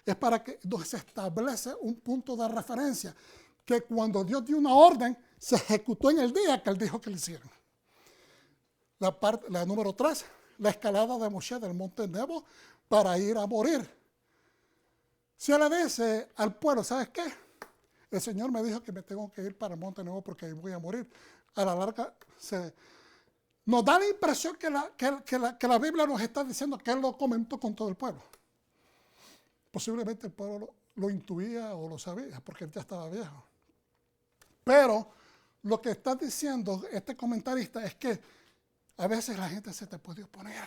Speaker 1: Es para que se establece un punto de referencia, que cuando Dios dio una orden, se ejecutó en el día que Él dijo que lo hicieran. La número 3, la escalada de Moshe del monte Nebo para ir a morir. Si Él le dice al pueblo, ¿sabes qué? El Señor me dijo que me tengo que ir para el monte Nebo porque ahí voy a morir. A la larga nos da la impresión que la Biblia nos está diciendo que Él lo comentó con todo el pueblo. Posiblemente el pueblo lo intuía o lo sabía porque Él ya estaba viejo. Pero lo que está diciendo este comentarista es que a veces la gente se te puede oponer.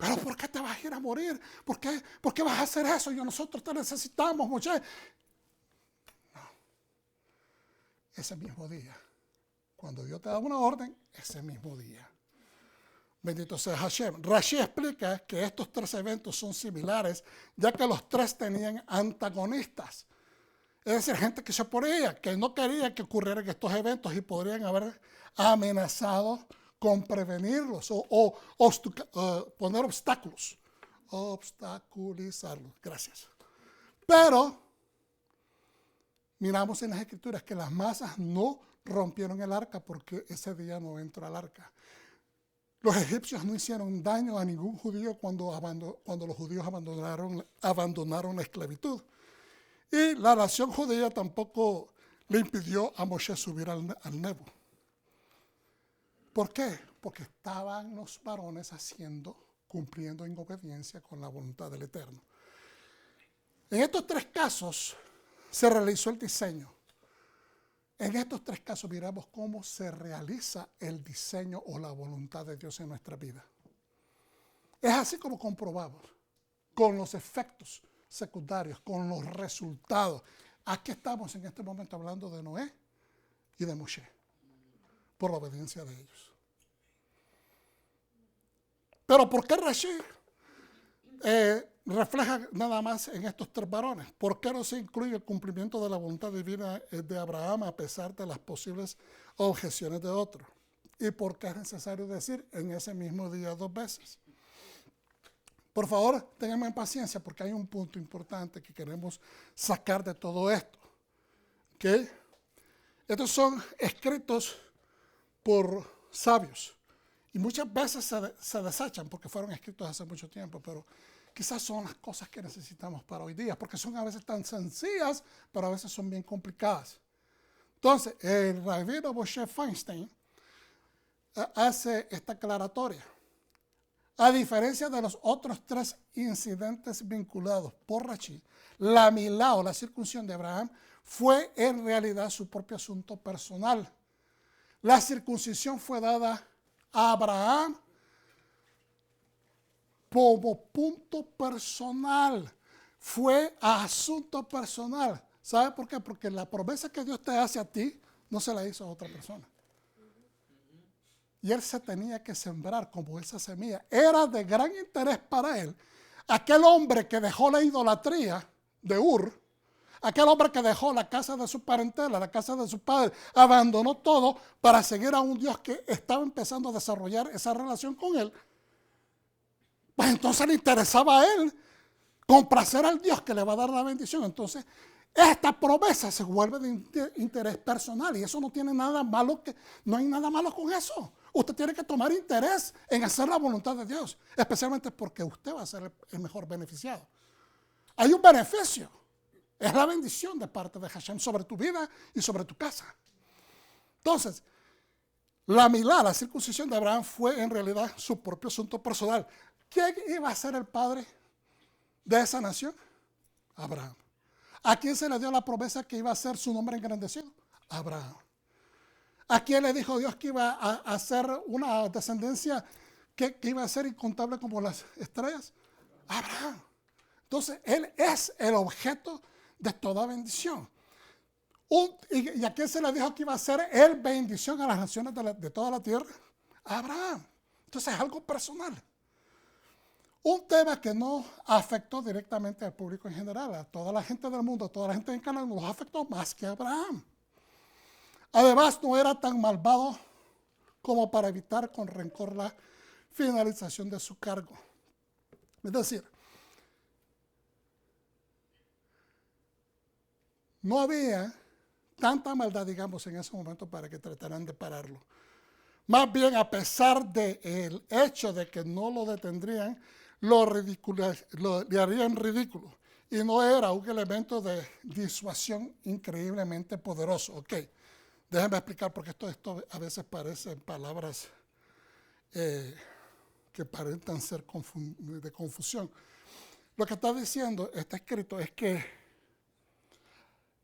Speaker 1: Pero ¿por qué te vas a ir a morir? ¿Por qué vas a hacer eso? Nosotros te necesitamos, Moisés. No. Ese mismo día, cuando Dios te da una orden, ese mismo día. Bendito sea Hashem. Rashi explica que estos tres eventos son similares, ya que los tres tenían antagonistas. Es decir, gente que se oponía, que no quería que ocurrieran estos eventos y podrían haber amenazado con prevenirlos o poner obstáculos. Obstaculizarlos. Gracias. Pero miramos en las Escrituras que las masas no rompieron el arca porque ese día no entró al arca. Los egipcios no hicieron daño a ningún judío cuando los judíos abandonaron la esclavitud. Y la nación judía tampoco le impidió a Moshe subir al Nebo. ¿Por qué? Porque estaban los varones cumpliendo en obediencia con la voluntad del Eterno. En estos tres casos se realizó el diseño. En estos tres casos miramos cómo se realiza el diseño o la voluntad de Dios en nuestra vida. Es así como comprobamos con los efectos secundarios, con los resultados. Aquí estamos en este momento hablando de Noé y de Moshe, por la obediencia de ellos. Pero ¿por qué Rashi refleja nada más en estos tres varones? ¿Por qué no se incluye el cumplimiento de la voluntad divina de Abraham a pesar de las posibles objeciones de otros? ¿Y por qué es necesario decir en ese mismo día dos veces? Por favor, ténganme paciencia porque hay un punto importante que queremos sacar de todo esto. ¿Okay? Estos son escritos por sabios y muchas veces se desechan porque fueron escritos hace mucho tiempo, pero quizás son las cosas que necesitamos para hoy día, porque son a veces tan sencillas, pero a veces son bien complicadas. Entonces, el rabino Moshe Feinstein hace esta aclaratoria. A diferencia de los otros tres incidentes vinculados por Rashi, la milá o la circuncisión de Abraham fue en realidad su propio asunto personal. La circuncisión fue dada a Abraham como punto personal, fue asunto personal. ¿Sabe por qué? Porque la promesa que Dios te hace a ti no se la hizo a otra persona. Y él se tenía que sembrar como esa semilla. Era de gran interés para él. Aquel hombre que dejó la idolatría de Ur, aquel hombre que dejó la casa de su parentela, la casa de su padre, abandonó todo para seguir a un Dios que estaba empezando a desarrollar esa relación con él. Pues entonces le interesaba a él complacer al Dios que le va a dar la bendición. Entonces, esta promesa se vuelve de interés personal y eso no tiene nada malo, no hay nada malo con eso. Usted tiene que tomar interés en hacer la voluntad de Dios, especialmente porque usted va a ser el mejor beneficiado. Hay un beneficio, es la bendición de parte de Hashem sobre tu vida y sobre tu casa. Entonces, la milá, la circuncisión de Abraham fue en realidad su propio asunto personal. ¿Quién iba a ser el padre de esa nación? Abraham. ¿A quién se le dio la promesa que iba a ser su nombre engrandecido? Abraham. ¿A quién le dijo Dios que iba a hacer una descendencia que iba a ser incontable como las estrellas? Abraham. Entonces, él es el objeto de toda bendición. ¿Y a quién se le dijo que iba a ser él bendición a las naciones de toda la tierra? Abraham. Entonces, es algo personal. Un tema que no afectó directamente al público en general, a toda la gente del mundo, a toda la gente en Canaán, no los afectó más que a Abraham. Además, no era tan malvado como para evitar con rencor la finalización de su cargo. Es decir, no había tanta maldad, digamos, en ese momento para que trataran de pararlo. Más bien, a pesar del hecho de que no lo detendrían, le harían ridículo. Y no era un elemento de disuasión increíblemente poderoso. Ok, déjenme explicar porque esto a veces parecen palabras que parecen ser de confusión. Lo que está diciendo, está escrito, es que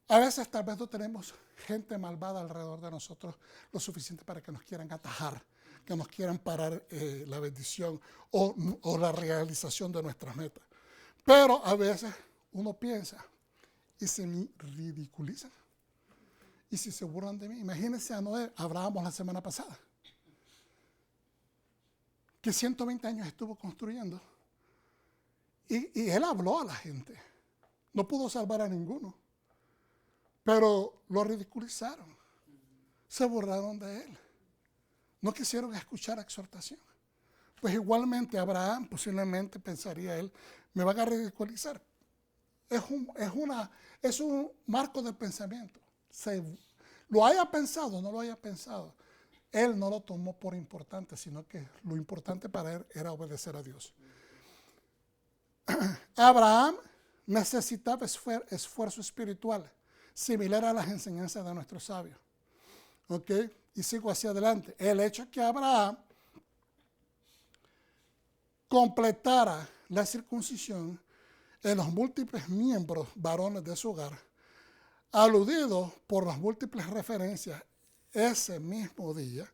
Speaker 1: a veces tal vez no tenemos gente malvada alrededor de nosotros lo suficiente para que nos quieran atajar. que nos quieren parar la bendición o la realización de nuestras metas. Pero a veces uno piensa, ¿y si me ridiculizan? ¿Y si se burlan de mí? Imagínense a Noé, hablábamos la semana pasada, que 120 años estuvo construyendo. Y él habló a la gente. No pudo salvar a ninguno. Pero lo ridiculizaron. Se burlaron de él. No quisieron escuchar exhortación. Pues igualmente Abraham posiblemente pensaría él, me van a ridiculizar. Es un marco de pensamiento. Lo haya pensado o no lo haya pensado, él no lo tomó por importante, sino que lo importante para él era obedecer a Dios. Abraham necesitaba esfuerzo espiritual, similar a las enseñanzas de nuestros sabios. ¿Ok? Y sigo hacia adelante. El hecho que Abraham completara la circuncisión en los múltiples miembros varones de su hogar, aludido por las múltiples referencias ese mismo día,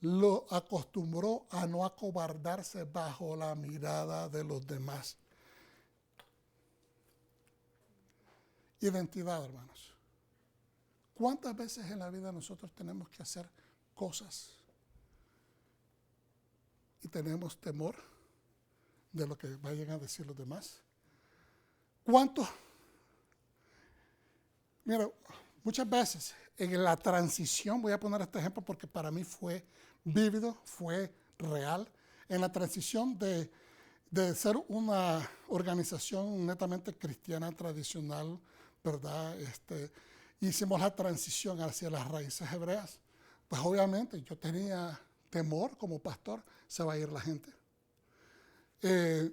Speaker 1: lo acostumbró a no acobardarse bajo la mirada de los demás. Identidad, hermanos. ¿Cuántas veces en la vida nosotros tenemos que hacer cosas y tenemos temor de lo que vayan a decir los demás? ¿Cuántos? Mira, muchas veces en la transición, voy a poner este ejemplo porque para mí fue vívido, fue real, en la transición de ser una organización netamente cristiana tradicional, ¿verdad? Hicimos la transición hacia las raíces hebreas. Pues obviamente yo tenía temor como pastor, se va a ir la gente.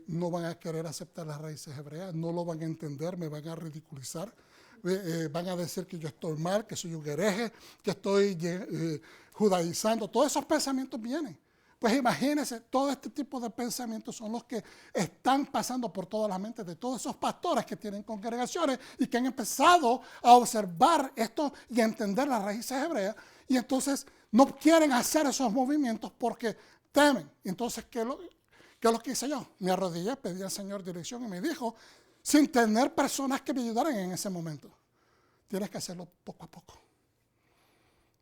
Speaker 1: No van a querer aceptar las raíces hebreas, no lo van a entender, me van a ridiculizar. Van a decir que yo estoy mal, que soy un hereje, que estoy judaizando. Todos esos pensamientos vienen. Pues imagínense, todo este tipo de pensamientos son los que están pasando por todas las mentes de todos esos pastores que tienen congregaciones y que han empezado a observar esto y a entender las raíces hebreas. Y entonces no quieren hacer esos movimientos porque temen. Entonces, ¿qué es lo que hice yo? Me arrodillé, pedí al Señor dirección y me dijo, sin tener personas que me ayudaran en ese momento, tienes que hacerlo poco a poco.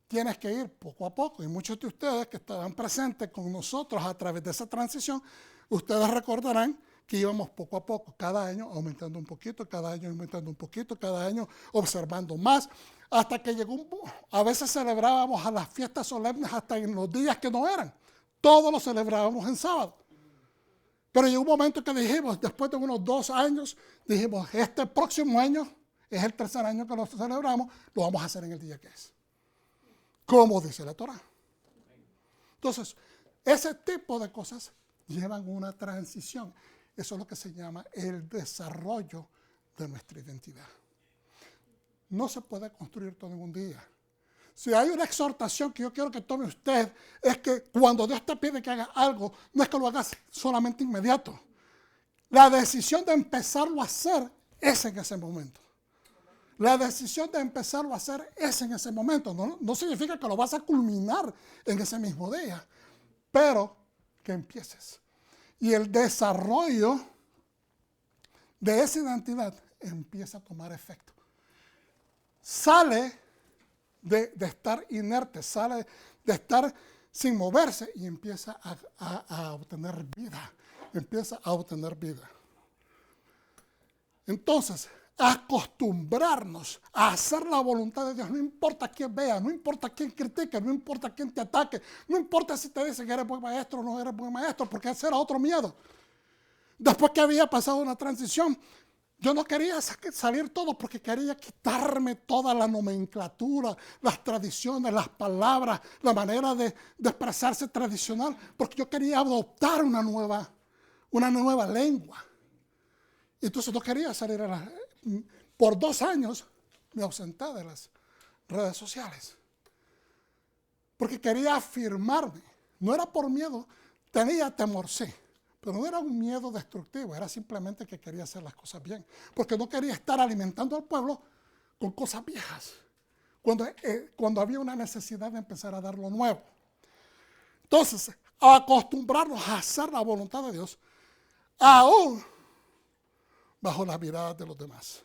Speaker 1: Tienes que ir poco a poco. Y muchos de ustedes que estaban presentes con nosotros a través de esa transición, ustedes recordarán que íbamos poco a poco, cada año aumentando un poquito, cada año aumentando un poquito, cada año observando más, hasta que llegó a veces celebrábamos a las fiestas solemnes hasta en los días que no eran. Todos lo celebrábamos en sábado. Pero llegó un momento que dijimos, después de unos 2 años, dijimos, este próximo año, es el 3er año que lo celebramos, lo vamos a hacer en el día que es. Como dice la Torah. Entonces, ese tipo de cosas llevan una transición. Eso es lo que se llama el desarrollo de nuestra identidad. No se puede construir todo en un día. Si hay una exhortación que yo quiero que tome usted, es que cuando Dios te pide que haga algo, no es que lo hagas solamente inmediato. La decisión de empezarlo a hacer es en ese momento. La decisión de empezarlo a hacer es en ese momento. No significa que lo vas a culminar en ese mismo día, pero que empieces. Y el desarrollo de esa identidad empieza a tomar efecto. Sale de estar inerte, sale de estar sin moverse y empieza a obtener vida. Empieza a obtener vida. Entonces, acostumbrarnos a hacer la voluntad de Dios, no importa quién vea, no importa quién critique, no importa quién te ataque, no importa si te dice que eres buen maestro o no eres buen maestro, porque ese era otro miedo. Después que había pasado una transición, yo no quería salir todo porque quería quitarme toda la nomenclatura, las tradiciones, las palabras, la manera de expresarse tradicional, porque yo quería adoptar una nueva lengua. Entonces no quería salir por 2 años me ausenté de las redes sociales. Porque quería afirmarme. No era por miedo, tenía temor, sí. Pero no era un miedo destructivo, era simplemente que quería hacer las cosas bien. Porque no quería estar alimentando al pueblo con cosas viejas. Cuando había una necesidad de empezar a dar lo nuevo. Entonces, acostumbrarnos a hacer la voluntad de Dios, aún bajo las miradas de los demás.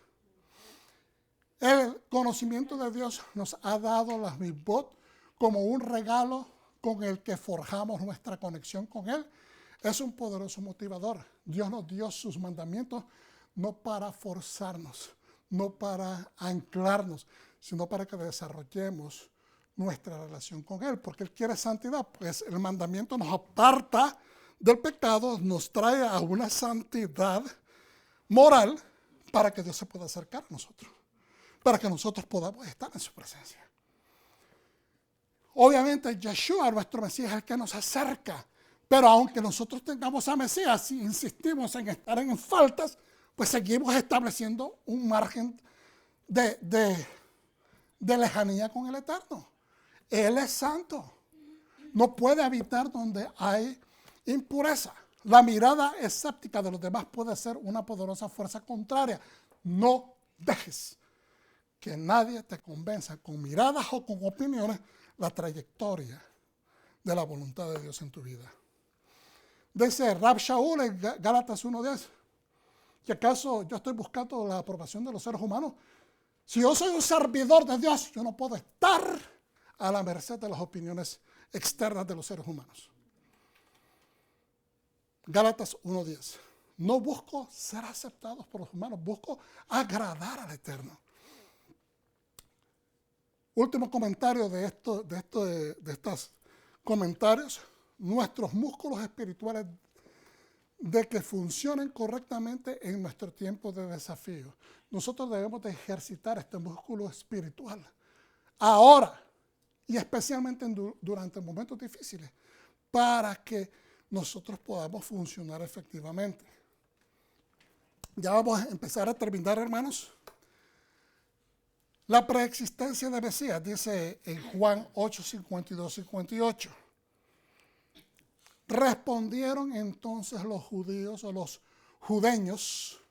Speaker 1: El conocimiento de Dios nos ha dado las mitzvot como un regalo con el que forjamos nuestra conexión con Él. Es un poderoso motivador. Dios nos dio sus mandamientos no para forzarnos, no para anclarnos, sino para que desarrollemos nuestra relación con Él, porque Él quiere santidad. Pues el mandamiento nos aparta del pecado, nos trae a una santidad moral para que Dios se pueda acercar a nosotros, para que nosotros podamos estar en su presencia. Obviamente Yeshua, nuestro Mesías, es el que nos acerca, pero aunque nosotros tengamos a Mesías y insistimos en estar en faltas, pues seguimos estableciendo un margen de lejanía con el Eterno. Él es santo. No puede habitar donde hay impureza. La mirada escéptica de los demás puede ser una poderosa fuerza contraria. No dejes que nadie te convenza con miradas o con opiniones la trayectoria de la voluntad de Dios en tu vida. Dice Rab Shaul en Gálatas 1:10, que acaso yo estoy buscando la aprobación de los seres humanos. Si yo soy un servidor de Dios, yo no puedo estar a la merced de las opiniones externas de los seres humanos. Gálatas 1:10. No busco ser aceptados por los humanos, busco agradar al Eterno. Último comentario de estos comentarios. Nuestros músculos espirituales de que funcionen correctamente en nuestro tiempo de desafío. Nosotros debemos de ejercitar este músculo espiritual ahora y especialmente durante momentos difíciles para que nosotros podamos funcionar efectivamente. Ya vamos a empezar a terminar, hermanos. La preexistencia de Mesías, dice en Juan 8, 52, 58. Respondieron entonces los judíos o los judeños,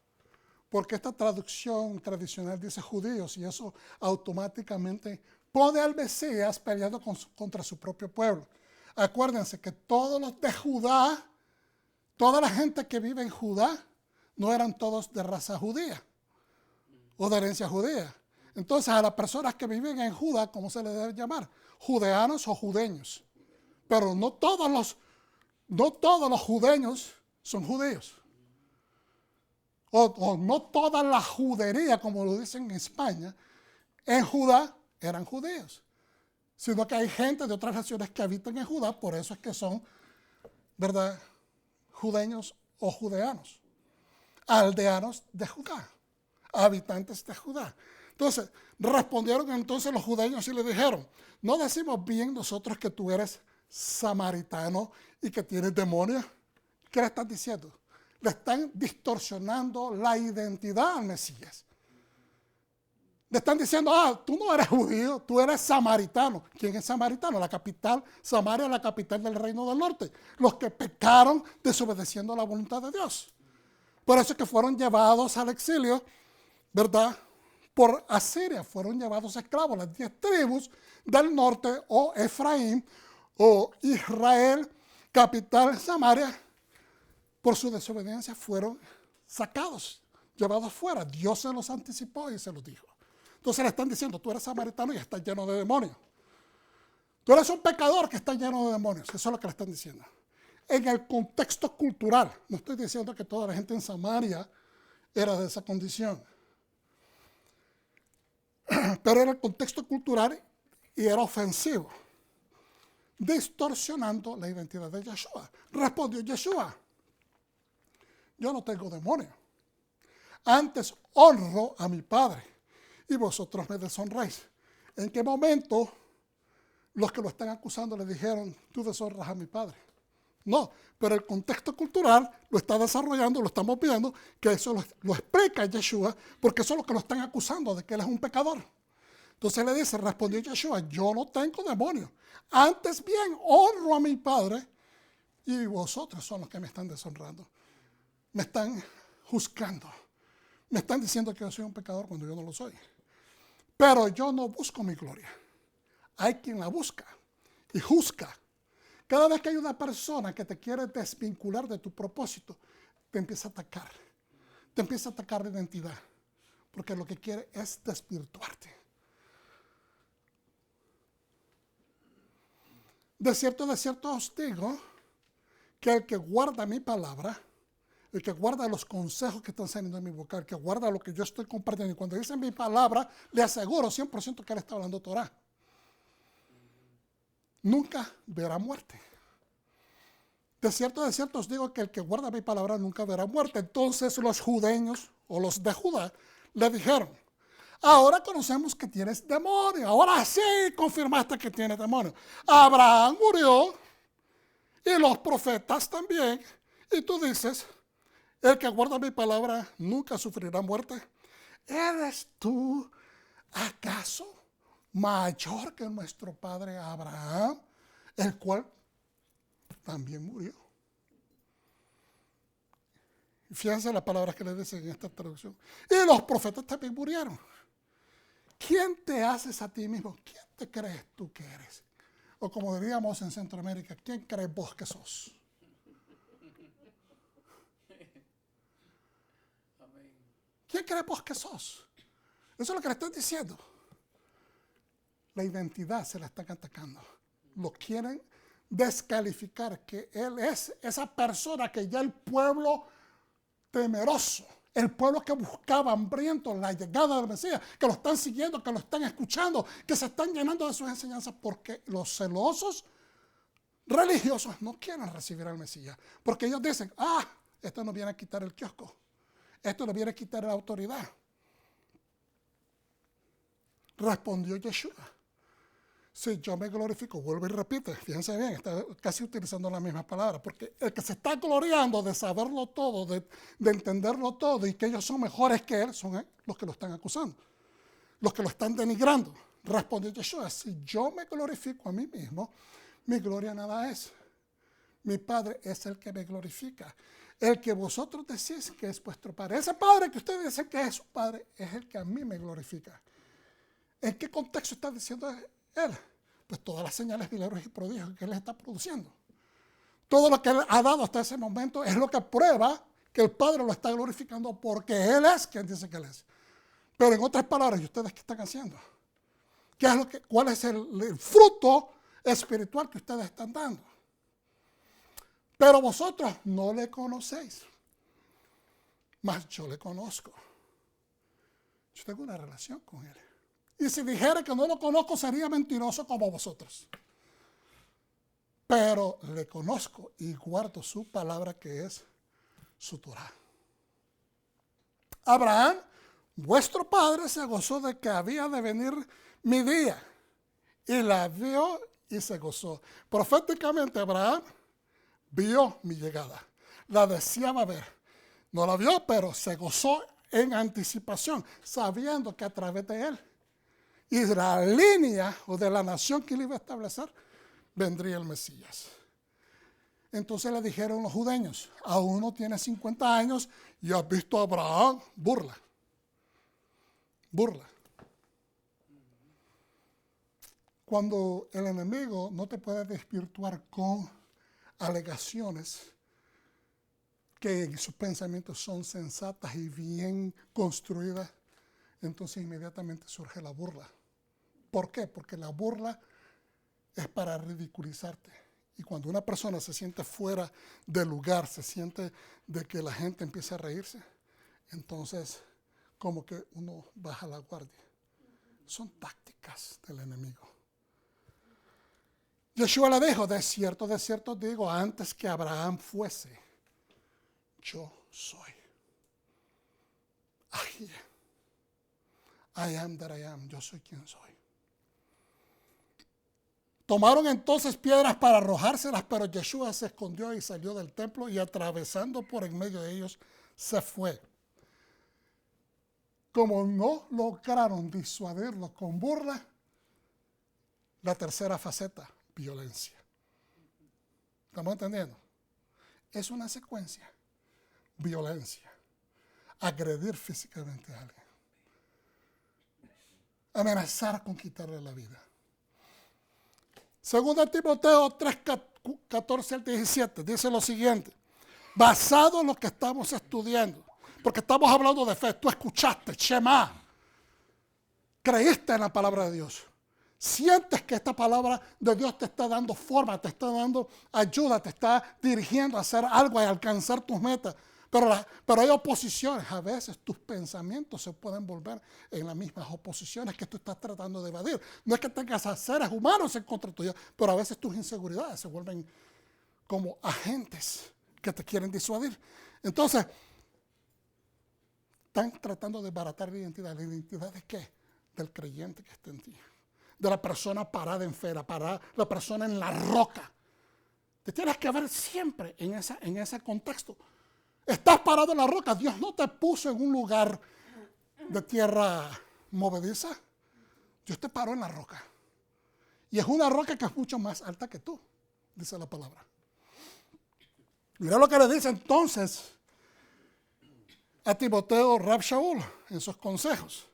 Speaker 1: porque esta traducción tradicional dice judíos y eso automáticamente pone al Mesías peleando contra su propio pueblo. Acuérdense que todos los de Judá, toda la gente que vive en Judá, no eran todos de raza judía o de herencia judía. Entonces a las personas que viven en Judá, ¿cómo se les debe llamar? Judeanos o judeños. Pero no todos los judeños son judíos. O no toda la judería, como lo dicen en España, en Judá eran judíos. Sino que hay gente de otras naciones que habitan en Judá, por eso es que son, ¿verdad?, judeños o judeanos. Aldeanos de Judá, habitantes de Judá. Entonces, respondieron entonces los judeños y le dijeron, ¿no decimos bien nosotros que tú eres samaritano y que tienes demonios? ¿Qué le están diciendo? Le están distorsionando la identidad al Mesías. Le están diciendo, tú no eres judío, tú eres samaritano. ¿Quién es samaritano? La capital, Samaria es la capital del reino del norte. Los que pecaron desobedeciendo la voluntad de Dios. Por eso es que fueron llevados al exilio, ¿verdad?, por Asiria. Fueron llevados esclavos. Las 10 tribus del norte, o Efraín, o Israel, capital Samaria, por su desobediencia fueron sacados, llevados fuera. Dios se los anticipó y se los dijo. Entonces le están diciendo, tú eres samaritano y estás lleno de demonios. Tú eres un pecador que está lleno de demonios. Eso es lo que le están diciendo. En el contexto cultural, no estoy diciendo que toda la gente en Samaria era de esa condición. Pero era el contexto cultural y era ofensivo, distorsionando la identidad de Yeshua. Respondió Yeshua, yo no tengo demonio. Antes honro a mi Padre y vosotros me deshonráis. ¿En qué momento los que lo están acusando le dijeron, tú deshonras a mi Padre? No, pero el contexto cultural lo está desarrollando, lo estamos viendo, que eso lo explica Yeshua, porque eso es lo que lo están acusando, de que él es un pecador. Entonces le dice, respondió Yeshua, yo no tengo demonio. Antes bien, honro a mi Padre y vosotros son los que me están deshonrando. Me están juzgando. Me están diciendo que yo soy un pecador cuando yo no lo soy. Pero yo no busco mi gloria. Hay quien la busca y juzga. Cada vez que hay una persona que te quiere desvincular de tu propósito, te empieza a atacar. Te empieza a atacar de identidad. Porque lo que quiere es desvirtuarte. De cierto os digo que el que guarda mi palabra, el que guarda los consejos que están saliendo de mi boca, el que guarda lo que yo estoy compartiendo, y cuando dice mi palabra, le aseguro 100% que él está hablando Torah. Nunca verá muerte. De cierto os digo que el que guarda mi palabra nunca verá muerte. Entonces los judeños o los de Judá le dijeron, ahora conocemos que tienes demonio. Ahora sí confirmaste que tienes demonio. Abraham murió y los profetas también. Y tú dices, el que guarda mi palabra nunca sufrirá muerte. ¿Eres tú acaso mayor que nuestro padre Abraham, el cual también murió? Fíjense las palabras que le dicen en esta traducción. Y los profetas también murieron. ¿Quién te haces a ti mismo? ¿Quién te crees tú que eres? O como diríamos en Centroamérica, ¿quién crees vos que sos? ¿Quién crees vos que sos? Eso es lo que le estoy diciendo. La identidad se la están atacando. Lo quieren descalificar, que él es esa persona que ya el pueblo temeroso, el pueblo que buscaba hambriento la llegada del Mesías, que lo están siguiendo, que lo están escuchando, que se están llenando de sus enseñanzas, porque los celosos religiosos no quieren recibir al Mesías, porque ellos dicen, esto nos viene a quitar el kiosco, esto nos viene a quitar la autoridad. Respondió Yeshua, si yo me glorifico, vuelve y repite, fíjense bien, está casi utilizando las mismas palabras, porque el que se está gloriando de saberlo todo, de entenderlo todo y que ellos son mejores que él, son los que lo están acusando, los que lo están denigrando. Respondió Yeshua, si yo me glorifico a mí mismo, mi gloria nada es. Mi Padre es el que me glorifica. El que vosotros decís que es vuestro Padre, ese Padre que ustedes dicen que es su Padre, es el que a mí me glorifica. ¿En qué contexto está diciendo él? Pues todas las señales, milagros y prodigios que él está produciendo. Todo lo que él ha dado hasta ese momento es lo que prueba que el Padre lo está glorificando porque él es quien dice que él es. Pero en otras palabras, ¿y ustedes qué están haciendo? ¿Cuál es el fruto espiritual que ustedes están dando? Pero vosotros no le conocéis, mas yo le conozco. Yo tengo una relación con él. Y si dijera que no lo conozco, sería mentiroso como vosotros. Pero le conozco y guardo su palabra, que es su Torah. Abraham, vuestro padre, se gozó de que había de venir mi día. Y la vio y se gozó. Proféticamente, Abraham vio mi llegada. La deseaba ver. No la vio, pero se gozó en anticipación, sabiendo que a través de él y de la línea o de la nación que él iba a establecer, vendría el Mesías. Entonces le dijeron los judeños, aún no tiene 50 años y has visto a Abraham, burla. Burla. Cuando el enemigo no te puede desvirtuar con alegaciones que en sus pensamientos son sensatas y bien construidas, entonces inmediatamente surge la burla. ¿Por qué? Porque la burla es para ridiculizarte. Y cuando una persona se siente fuera del lugar, se siente de que la gente empieza a reírse, entonces como que uno baja la guardia. Son tácticas del enemigo. Yeshua le dijo, de cierto digo, antes que Abraham fuese, yo soy. I am that I am, yo soy quien soy. Tomaron entonces piedras para arrojárselas, pero Yeshua se escondió y salió del templo y atravesando por en medio de ellos se fue. Como no lograron disuadirlo con burla, la tercera faceta, violencia. ¿Estamos entendiendo? Es una secuencia. Violencia. Agredir físicamente a alguien. Amenazar con quitarle la vida. Segunda Timoteo 14 al 17, dice lo siguiente. Basado en lo que estamos estudiando, porque estamos hablando de fe, tú escuchaste, Shema, creíste en la palabra de Dios. Sientes que esta palabra de Dios te está dando forma, te está dando ayuda, te está dirigiendo a hacer algo, a alcanzar tus metas. Pero hay oposiciones. A veces tus pensamientos se pueden volver en las mismas oposiciones que tú estás tratando de evadir. No es que tengas a seres humanos en contra tuya, pero a veces tus inseguridades se vuelven como agentes que te quieren disuadir. Entonces, están tratando de baratar la identidad. ¿La identidad de qué? Del creyente que está en ti. De la persona parada en fe, la persona en la roca. Te tienes que ver siempre en ese contexto. Estás parado en la roca. Dios no te puso en un lugar de tierra movediza. Dios te paró en la roca. Y es una roca que es mucho más alta que tú, dice la palabra. Mira lo que le dice entonces a Timoteo Rab Shaul en sus consejos.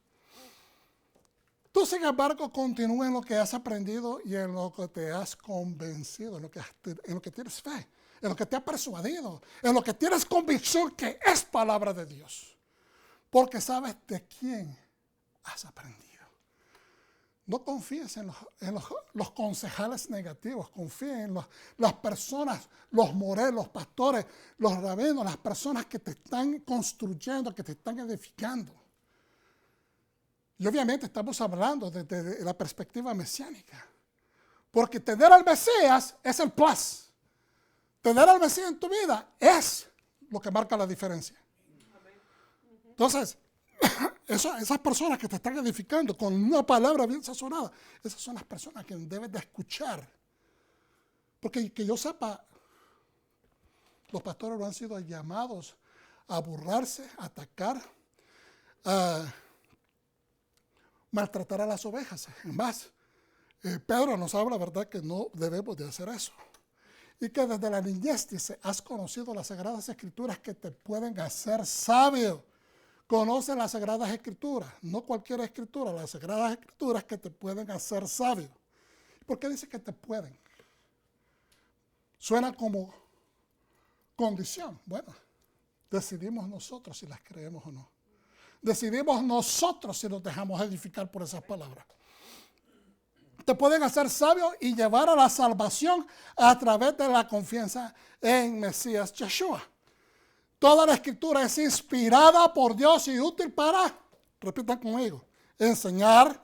Speaker 1: Tú, sin embargo, continúa en lo que has aprendido y en lo que te has convencido, en lo que tienes fe, en lo que te ha persuadido, en lo que tienes convicción que es palabra de Dios. Porque sabes de quién has aprendido. No confíes en los concejales negativos, confía en las personas, los morelos, los pastores, los rabinos, las personas que te están construyendo, que te están edificando. Y obviamente estamos hablando desde la perspectiva mesiánica. Porque tener al Mesías es el plus. Tener al Mesías en tu vida es lo que marca la diferencia. Entonces, esas personas que te están edificando con una palabra bien sazonada, esas son las personas que debes de escuchar. Porque que yo sepa, los pastores no han sido llamados a burlarse, a atacar, a maltratar a las ovejas. Es más, Pedro nos habla, ¿verdad?, que no debemos de hacer eso. Y que desde la niñez dice, has conocido las Sagradas Escrituras que te pueden hacer sabio. Conoce las Sagradas Escrituras, no cualquier escritura, las Sagradas Escrituras que te pueden hacer sabio. ¿Por qué dice que te pueden? Suena como condición. Bueno, decidimos nosotros si las creemos o no. Decidimos nosotros si nos dejamos edificar por esas palabras. Te pueden hacer sabio y llevar a la salvación a través de la confianza en Mesías Yeshua. Toda la escritura es inspirada por Dios y útil para, repitan conmigo, enseñar,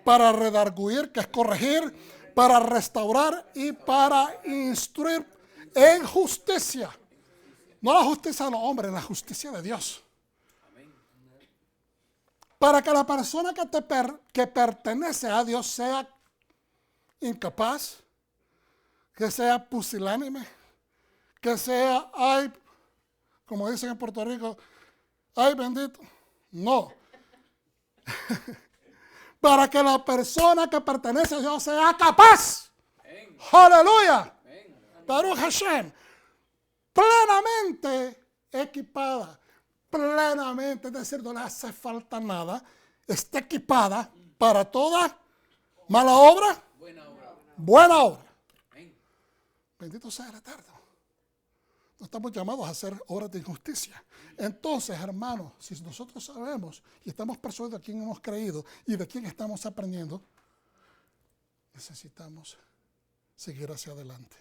Speaker 1: para redarguir, que es corregir, para restaurar y para instruir en justicia. No la justicia de los hombres, la justicia de Dios. Para que la persona que pertenece a Dios sea incapaz, que sea pusilánime, que sea, ay, como dicen en Puerto Rico, ay bendito. No. Para que la persona que pertenece a Dios sea capaz. Aleluya. Baruch Hashem. Plenamente equipada. Plenamente, es decir, no le hace falta nada. Está equipada para toda mala obra. Buena obra. Bendito sea el Eterno. No estamos llamados a hacer obras de injusticia. Entonces, hermanos, si nosotros sabemos y estamos persuadidos de quién hemos creído y de quién estamos aprendiendo, necesitamos seguir hacia adelante.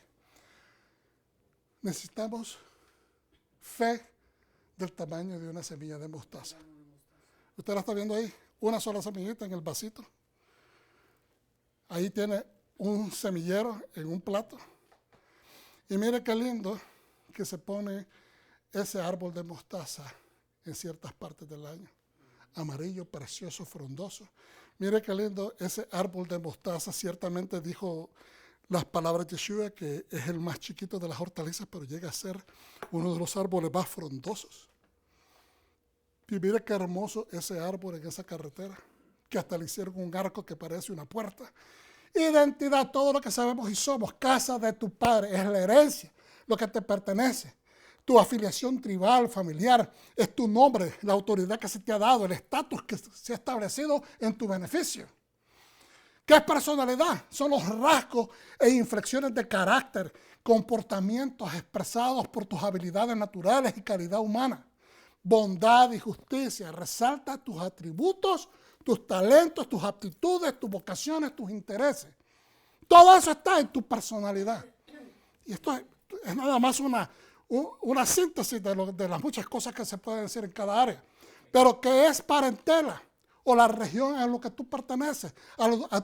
Speaker 1: Necesitamos fe del tamaño de una semilla de mostaza. Usted la está viendo ahí, una sola semillita en el vasito. Ahí tiene un semillero en un plato. Y mire qué lindo que se pone ese árbol de mostaza en ciertas partes del año. Amarillo, precioso, frondoso. Mire qué lindo ese árbol de mostaza. Ciertamente dijo las palabras de Yeshua que es el más chiquito de las hortalizas, pero llega a ser uno de los árboles más frondosos. Y mire qué hermoso ese árbol en esa carretera, que hasta le hicieron un arco que parece una puerta. Identidad, todo lo que sabemos y somos, casa de tu padre, es la herencia, lo que te pertenece. Tu afiliación tribal, familiar, es tu nombre, la autoridad que se te ha dado, el estatus que se ha establecido en tu beneficio. ¿Qué es personalidad? Son los rasgos e inflexiones de carácter, comportamientos expresados por tus habilidades naturales y calidad humana. Bondad y justicia. Resalta tus atributos, tus talentos, tus aptitudes, tus vocaciones, tus intereses. Todo eso está en tu personalidad. Y esto es nada más una síntesis de las muchas cosas que se pueden decir en cada área. Pero ¿qué es parentela? O la región a la que tú perteneces,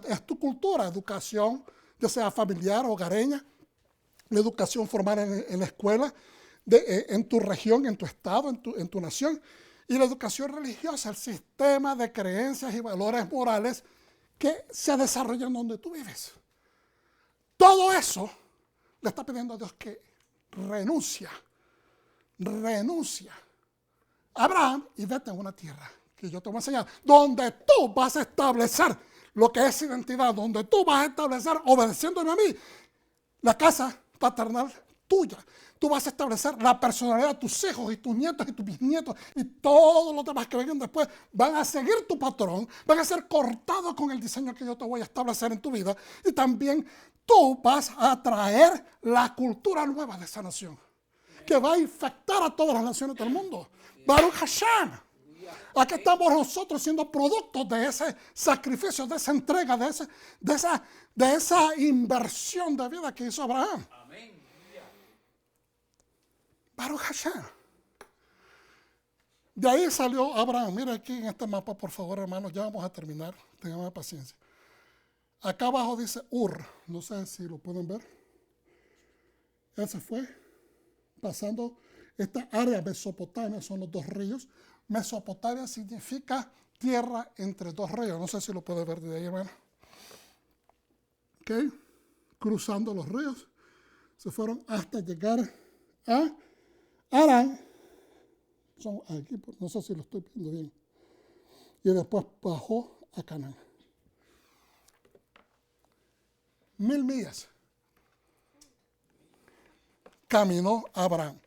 Speaker 1: es tu cultura, educación, ya sea familiar, hogareña, la educación formal en la escuela, en tu región, en tu estado, en tu nación, y la educación religiosa, el sistema de creencias y valores morales que se desarrollan donde tú vives. Todo eso le está pidiendo a Dios que renuncia a Abraham y vete a una tierra que yo te voy a enseñar, donde tú vas a establecer lo que es identidad, donde tú vas a establecer, obedeciéndome a mí, la casa paternal tuya. Tú vas a establecer la personalidad de tus hijos y tus nietos y tus bisnietos y todos los demás que vengan después van a seguir tu patrón, van a ser cortados con el diseño que yo te voy a establecer en tu vida y también tú vas a traer la cultura nueva de esa nación que va a infectar a todas las naciones del mundo. Baruch Hashem. Aquí estamos nosotros siendo productos de ese sacrificio, de esa entrega, de esa inversión de vida que hizo Abraham. Amén. Baruch Hashem. De ahí salió Abraham. Mira aquí en este mapa, por favor, hermanos, ya vamos a terminar. Tengan paciencia. Acá abajo dice Ur. No sé si lo pueden ver. Él se fue pasando esta área Mesopotamia, son los dos ríos. Mesopotamia significa tierra entre dos ríos. No sé si lo puede ver de ahí, hermano. Ok. Cruzando los ríos. Se fueron hasta llegar a Arán. Son aquí, no sé si lo estoy viendo bien. Y después bajó a Canaán. 1000 millas. Caminó Abraham.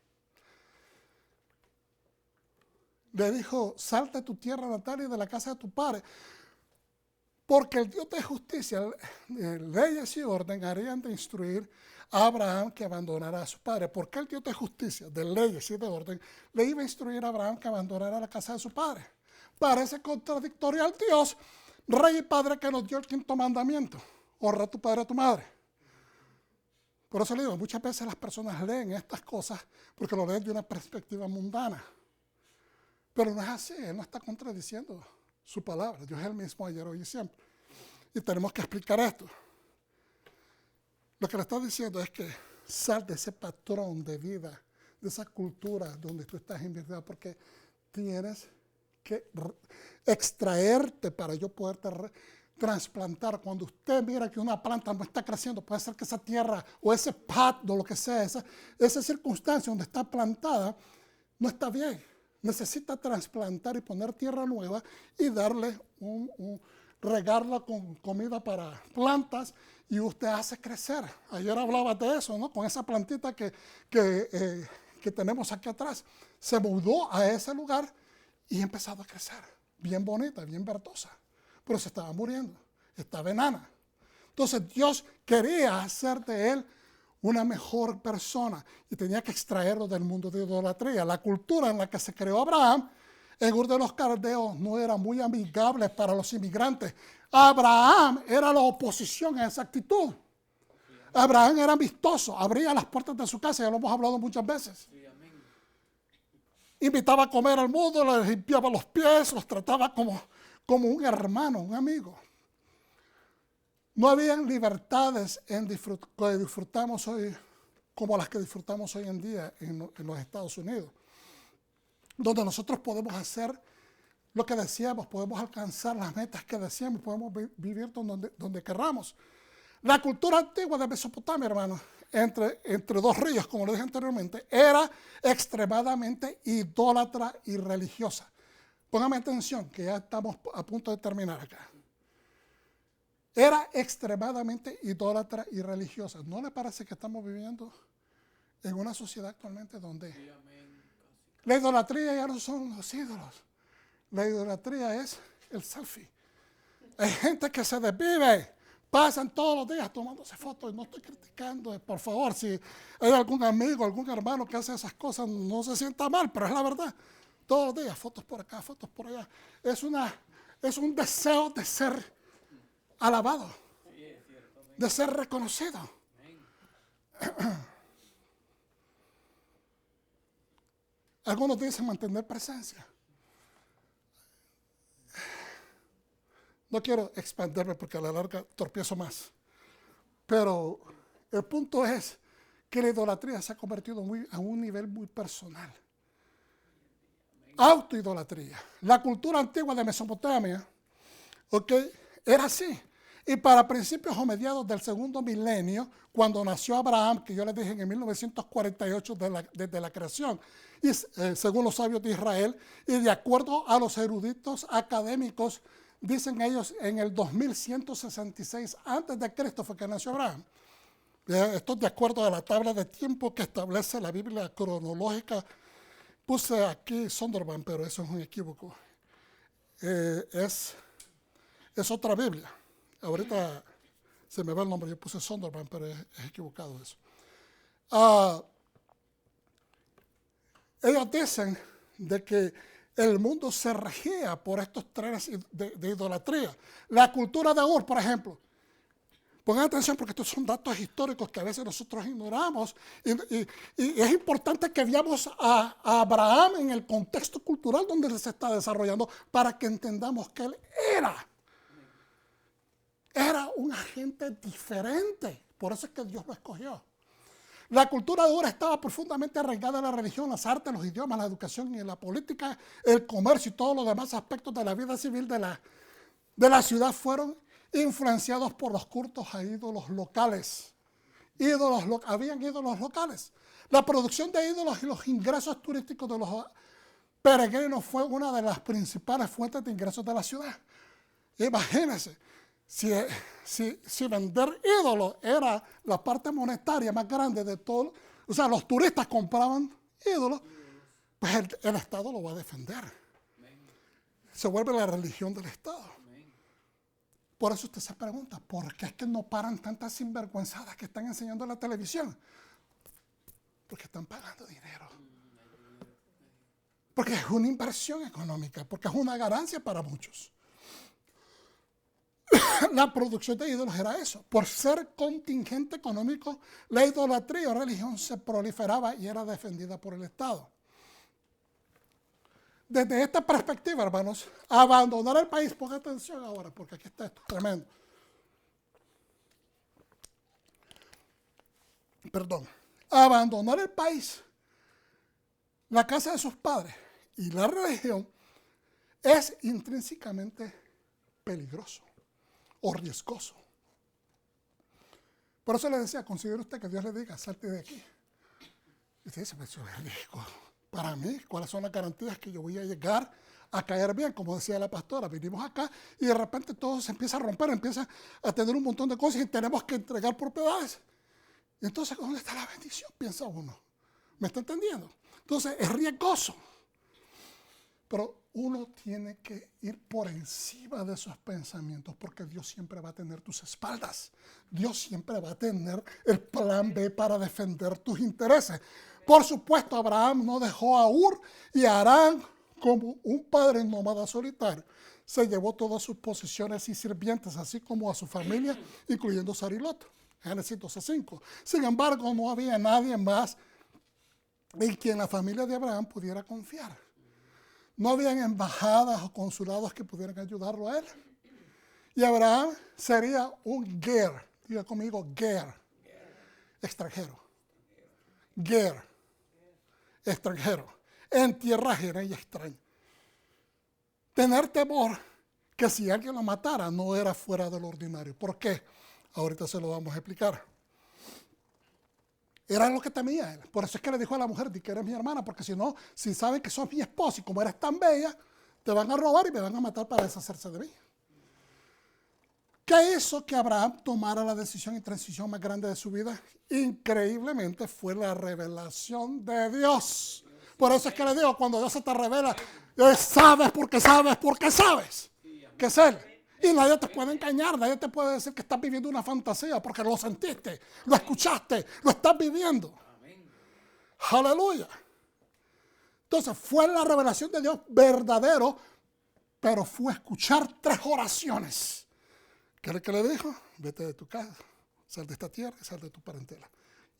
Speaker 1: Le dijo, salta de tu tierra natal y de la casa de tu padre, porque el Dios de justicia, leyes y orden harían de instruir a Abraham que abandonara a su padre. Porque el Dios de justicia, de leyes y de orden, le iba a instruir a Abraham que abandonara la casa de su padre. Parece contradictorio al Dios, rey y padre que nos dio el quinto mandamiento. Honra a tu padre y a tu madre. Por eso le digo, muchas veces las personas leen estas cosas porque lo leen de una perspectiva mundana. Pero no es así, Él no está contradiciendo su palabra. Dios es el mismo ayer, hoy y siempre. Y tenemos que explicar esto. Lo que le está diciendo es que sal de ese patrón de vida, de esa cultura donde tú estás invirtiendo, porque tienes que extraerte para yo poderte trasplantar. Cuando usted mira que una planta no está creciendo, puede ser que esa tierra o ese pad o lo que sea, esa circunstancia donde está plantada, no está bien. Necesita trasplantar y poner tierra nueva y darle regarla con comida para plantas y usted hace crecer. Ayer hablaba de eso, ¿no? Con esa plantita que tenemos aquí atrás. Se mudó a ese lugar y ha empezado a crecer. Bien bonita, bien verdosa. Pero se estaba muriendo. Estaba enana. Entonces Dios quería hacer de él una mejor persona y tenía que extraerlo del mundo de idolatría. La cultura en la que se creó Abraham, en Ur de los Caldeos, no era muy amigable para los inmigrantes. Abraham era la oposición a esa actitud. Abraham era amistoso, abría las puertas de su casa, ya lo hemos hablado muchas veces. Invitaba a comer al mundo, les limpiaba los pies, los trataba como un hermano, un amigo. No habían libertades que disfrutamos hoy, como las que disfrutamos hoy en día en los Estados Unidos, donde nosotros podemos hacer lo que deseamos, podemos alcanzar las metas que deseamos, podemos vivir donde querramos. La cultura antigua de Mesopotamia, hermanos, entre dos ríos, como lo dije anteriormente, era extremadamente idólatra y religiosa. Póngame atención, que ya estamos a punto de terminar acá. Era extremadamente idólatra y religiosa. ¿No le parece que estamos viviendo en una sociedad actualmente donde la idolatría ya no son los ídolos? La idolatría es el selfie. Hay gente que se desvive pasan todos los días tomándose fotos y no estoy criticando. Por favor, si hay algún amigo, algún hermano que hace esas cosas, no se sienta mal, pero es la verdad. Todos los días, fotos por acá, fotos por allá. Es un deseo de ser alabado, de ser reconocido. Algunos dicen mantener presencia. No quiero expandirme porque a la larga tropiezo más. Pero el punto es que la idolatría se ha convertido a un nivel muy personal. Autoidolatría. La cultura antigua de Mesopotamia, era así. Y para principios o mediados del segundo milenio, cuando nació Abraham, que yo les dije en 1948 desde la creación, y según los sabios de Israel, y de acuerdo a los eruditos académicos, dicen ellos en el 2166 antes de Cristo fue que nació Abraham. Esto es de acuerdo a la tabla de tiempo que establece la Biblia cronológica. Puse aquí Zondervan, pero eso es un equívoco. Es otra Biblia. Ahorita se me va el nombre, yo puse Zondervan, pero es equivocado eso. Ellos dicen de que el mundo se regía por estos trenes de idolatría. La cultura de Ur, por ejemplo. Pongan atención porque estos son datos históricos que a veces nosotros ignoramos. Y es importante que veamos a Abraham en el contexto cultural donde él se está desarrollando para que entendamos que él era un agente diferente. Por eso es que Dios lo escogió. La cultura de Ur estaba profundamente arraigada en la religión, las artes, los idiomas, la educación y la política, el comercio y todos los demás aspectos de la vida civil de la ciudad fueron influenciados por los cultos a ídolos locales. Habían ídolos locales. La producción de ídolos y los ingresos turísticos de los peregrinos fue una de las principales fuentes de ingresos de la ciudad. Imagínense. Si vender ídolos era la parte monetaria más grande de todo, o sea, los turistas compraban ídolos, pues el Estado lo va a defender. Se vuelve la religión del Estado. Por eso usted se pregunta, ¿por qué es que no paran tantas sinvergüenzadas que están enseñando en la televisión? Porque están pagando dinero. Porque es una inversión económica, porque es una ganancia para muchos. La producción de ídolos era eso. Por ser contingente económico, la idolatría o religión se proliferaba y era defendida por el Estado. Desde esta perspectiva, hermanos, abandonar el país, ponga atención ahora, porque aquí está esto, tremendo. Abandonar el país, la casa de sus padres y la religión es intrínsecamente peligroso o riesgoso. Por eso le decía, considere usted que Dios le diga, salte de aquí. Y usted dice, eso es riesgo. Para mí, ¿cuáles son las garantías que yo voy a llegar a caer bien? Como decía la pastora, vinimos acá y de repente todo se empieza a romper, empieza a tener un montón de cosas y tenemos que entregar propiedades. Y entonces, ¿dónde está la bendición? Piensa uno. ¿Me está entendiendo? Entonces, es riesgoso. Pero uno tiene que ir por encima de esos pensamientos porque Dios siempre va a tener tus espaldas. Dios siempre va a tener el plan B para defender tus intereses. Por supuesto, Abraham no dejó a Ur y a Harán como un padre nómada solitario. Se llevó todas sus posesiones y sirvientes, así como a su familia, incluyendo Sara y Lot. Génesis 12:5. Sin embargo, no había nadie más en quien la familia de Abraham pudiera confiar. No habían embajadas o consulados que pudieran ayudarlo a él. Y Abraham sería un ger. Diga conmigo, ger. Extranjero. Ger. Extranjero. En tierra ajena y extraña. Tener temor que si alguien lo matara no era fuera del ordinario. ¿Por qué? Ahorita se lo vamos a explicar. Era lo que temía él. Por eso es que le dijo a la mujer, di que eres mi hermana, porque si no, si saben que sos mi esposa y como eres tan bella, te van a robar y me van a matar para deshacerse de mí. ¿Qué hizo que Abraham tomara la decisión y transición más grande de su vida? Increíblemente fue la revelación de Dios. Por eso es que le digo, cuando Dios se te revela, sabes porque sabes porque sabes que es Él. Y nadie te puede engañar, nadie te puede decir que estás viviendo una fantasía porque lo sentiste, lo escuchaste, lo estás viviendo. Aleluya. Entonces fue la revelación de Dios verdadero, pero fue escuchar 3 oraciones. ¿Qué es lo que le dijo? Vete de tu casa, sal de esta tierra y sal de tu parentela.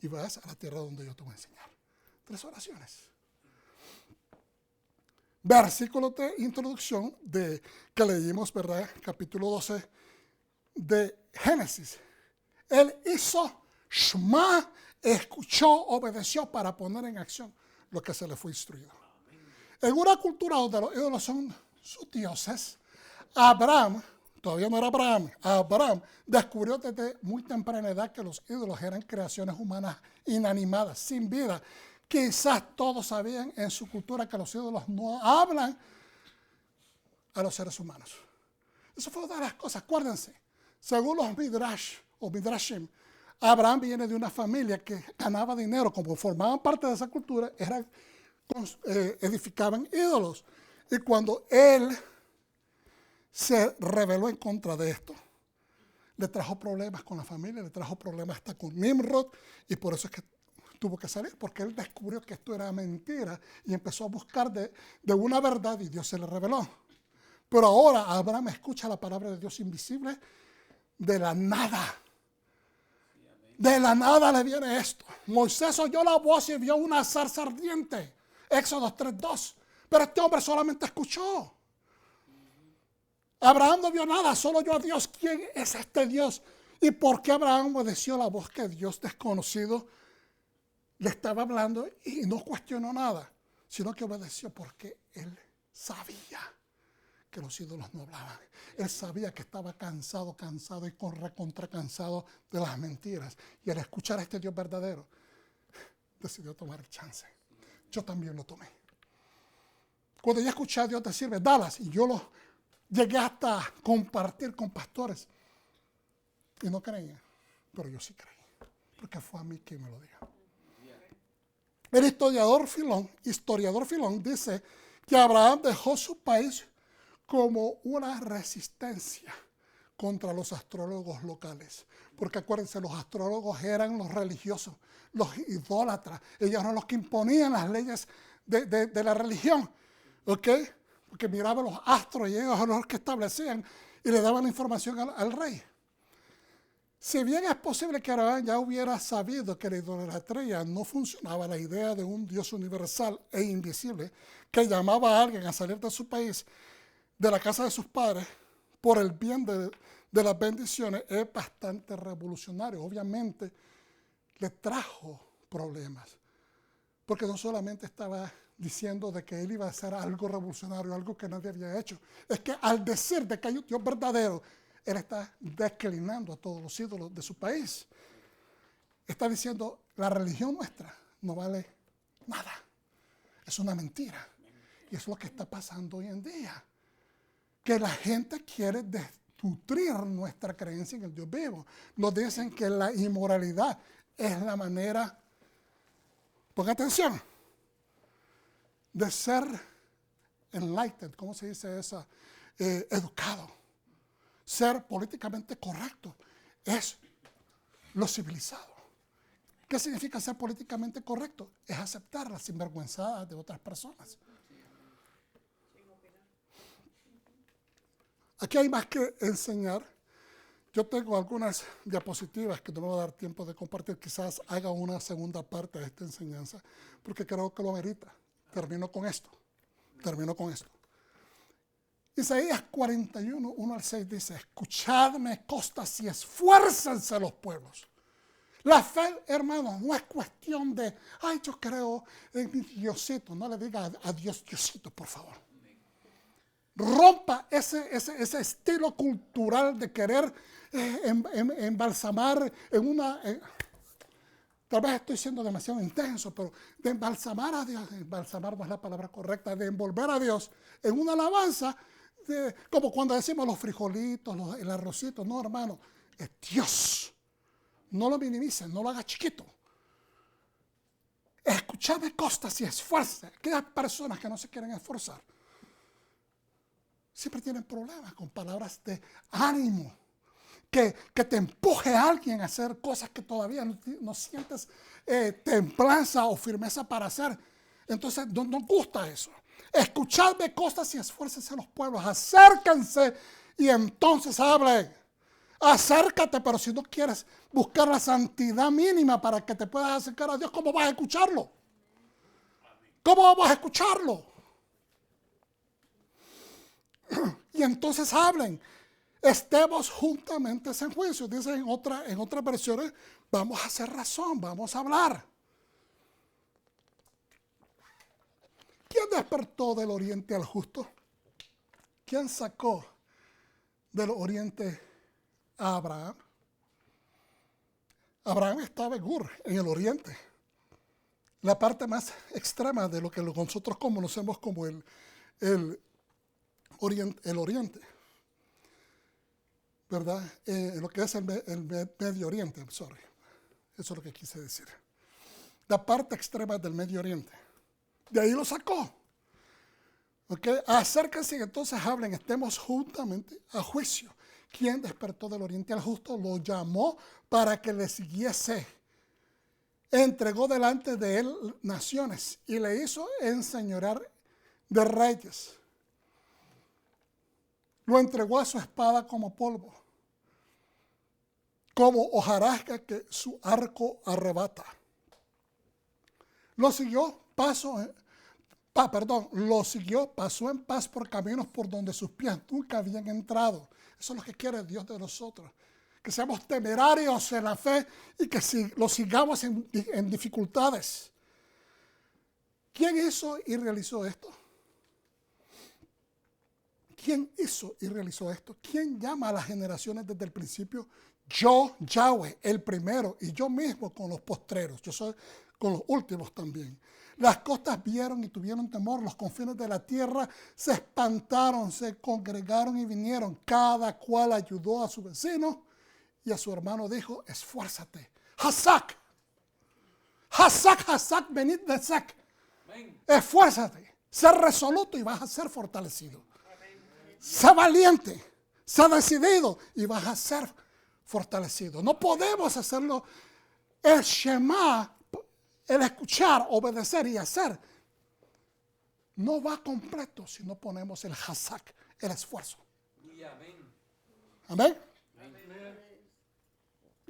Speaker 1: Y vas a la tierra donde yo te voy a enseñar. 3 oraciones. Versículo de introducción que leímos, ¿verdad? Capítulo 12 de Génesis. Él hizo Shema, escuchó, obedeció para poner en acción lo que se le fue instruido. En una cultura donde los ídolos son sus dioses, Abraham, todavía no era Abraham descubrió desde muy temprana edad que los ídolos eran creaciones humanas inanimadas, sin vida. Quizás todos sabían en su cultura que los ídolos no hablan a los seres humanos. Eso fue una de las cosas. Acuérdense, según los Midrash o Midrashim, Abraham viene de una familia que ganaba dinero. Como formaban parte de esa cultura, edificaban ídolos. Y cuando él se rebeló en contra de esto, le trajo problemas con la familia, le trajo problemas hasta con Nimrod, y por eso es que tuvo que salir, porque él descubrió que esto era mentira y empezó a buscar de una verdad y Dios se le reveló. Pero ahora Abraham escucha la palabra de Dios invisible de la nada. De la nada le viene esto. Moisés oyó la voz y vio una zarza ardiente. Éxodo 3:2. Pero este hombre solamente escuchó. Abraham no vio nada, solo oyó a Dios. ¿Quién es este Dios? ¿Y por qué Abraham obedeció la voz que Dios desconocido le estaba hablando y no cuestionó nada? Sino que obedeció porque él sabía que los ídolos no hablaban. Él sabía que estaba cansado y recontra cansado de las mentiras. Y al escuchar a este Dios verdadero, decidió tomar el chance. Yo también lo tomé. Cuando yo escuché a Dios decirme, Dallas, y yo lo llegué hasta compartir con pastores. Y no creía, pero yo sí creí, porque fue a mí quien me lo dijo. El historiador Filón dice que Abraham dejó su país como una resistencia contra los astrólogos locales. Porque acuérdense, los astrólogos eran los religiosos, los idólatras. Ellos eran los que imponían las leyes de la religión. ¿Ok? Porque miraban los astros y ellos eran los que establecían y le daban la información al rey. Si bien es posible que Abraham ya hubiera sabido que la idolatría no funcionaba, la idea de un Dios universal e invisible que llamaba a alguien a salir de su país, de la casa de sus padres, por el bien de las bendiciones, es bastante revolucionario. Obviamente le trajo problemas, porque no solamente estaba diciendo de que él iba a hacer algo revolucionario, algo que nadie había hecho. Es que al decir de que hay un Dios verdadero, él está declinando a todos los ídolos de su país. Está diciendo, la religión nuestra no vale nada. Es una mentira. Y es lo que está pasando hoy en día. Que la gente quiere desnutrir nuestra creencia en el Dios vivo. Nos dicen que la inmoralidad es la manera, ponga atención, de ser enlightened, ¿cómo se dice eso? Educado. Ser políticamente correcto es lo civilizado. ¿Qué significa ser políticamente correcto? Es aceptar las sinvergüenzadas de otras personas. Aquí hay más que enseñar. Yo tengo algunas diapositivas que no me va a dar tiempo de compartir. Quizás haga una segunda parte de esta enseñanza, porque creo que lo amerita. Termino con esto. Isaías 41, 1 al 6 dice, escuchadme costas y esfuércense los pueblos. La fe, hermanos, no es cuestión de, ay, yo creo en mi Diosito. No le diga a Dios Diosito, por favor. Rompa ese estilo cultural de querer embalsamar en una... tal vez estoy siendo demasiado intenso, pero de embalsamar a Dios, embalsamar no es la palabra correcta, de envolver a Dios en una alabanza, como cuando decimos los frijolitos, el arrocito. No, hermano, es Dios. No lo minimicen, no lo haga chiquito. Escuchadme costas y esfuerce. Aquellas personas que no se quieren esforzar. siempre tienen problemas con palabras de ánimo, que te empuje a alguien a hacer cosas que todavía no sientes templanza o firmeza para hacer. Entonces no nos gusta eso. Escuchadme cosas y esfuércense los pueblos, acérquense y entonces hablen. Acércate, pero si no quieres buscar la santidad mínima para que te puedas acercar a Dios, ¿cómo vas a escucharlo? ¿Cómo vamos a escucharlo? Y entonces hablen. Estemos juntamente en juicio. Dice en otras versiones, vamos a hacer razón, vamos a hablar. ¿Quién despertó del oriente al justo? ¿Quién sacó del oriente a Abraham? Abraham estaba en Ur, en el oriente. La parte más extrema de lo que nosotros conocemos como el oriente. ¿Verdad? Lo que es el Medio Oriente, sorry. Eso es lo que quise decir. La parte extrema del Medio Oriente. De ahí lo sacó. ¿Ok? Acérquense y entonces hablen, estemos juntamente a juicio. ¿Quién despertó del oriente al justo? Lo llamó para que le siguiese. Entregó delante de él naciones y le hizo enseñorear de reyes. Lo entregó a su espada como polvo, como hojarasca que su arco arrebata. Lo siguió, pasó en paz por caminos por donde sus pies nunca habían entrado. Eso es lo que quiere Dios de nosotros. Que seamos temerarios en la fe y que lo sigamos en dificultades. ¿Quién hizo y realizó esto? ¿Quién hizo y realizó esto? ¿Quién llama a las generaciones desde el principio? Yo, Yahweh, el primero, y yo mismo con los postreros. Yo soy con los últimos también. Las costas vieron y tuvieron temor, los confines de la tierra se espantaron, se congregaron y vinieron. Cada cual ayudó a su vecino y a su hermano dijo, esfuérzate. Hazak, Hazak, Hazak, venid de Zak. Esfuérzate, sé resoluto y vas a ser fortalecido. Sé valiente, sé decidido y vas a ser fortalecido. No podemos hacerlo. El Shema, el escuchar, obedecer y hacer, no va completo si no ponemos el hazak, el esfuerzo. Amén.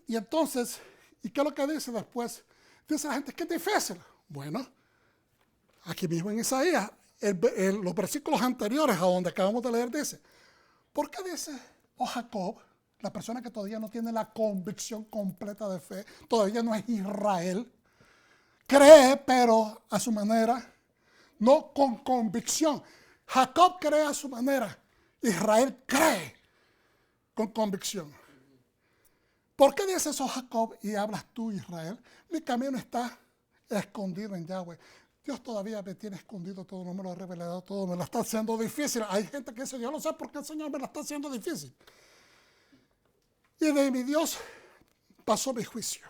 Speaker 1: Y entonces, ¿y qué es lo que dice después? Dice la gente que es difícil. Bueno, aquí mismo en Isaías, los versículos anteriores a donde acabamos de leer dice, ¿por qué dice, oh Jacob, la persona que todavía no tiene la convicción completa de fe, todavía no es Israel, cree pero a su manera, no con convicción? Jacob cree a su manera, Israel cree con convicción. ¿Por qué dices eso, Jacob, y hablas tú, Israel? Mi camino está escondido en Yahweh. Dios todavía me tiene escondido todo, no me lo ha revelado todo, me lo está haciendo difícil. Hay gente que dice, yo no sé por qué el Señor me lo está haciendo difícil. Y de mi Dios pasó mi juicio.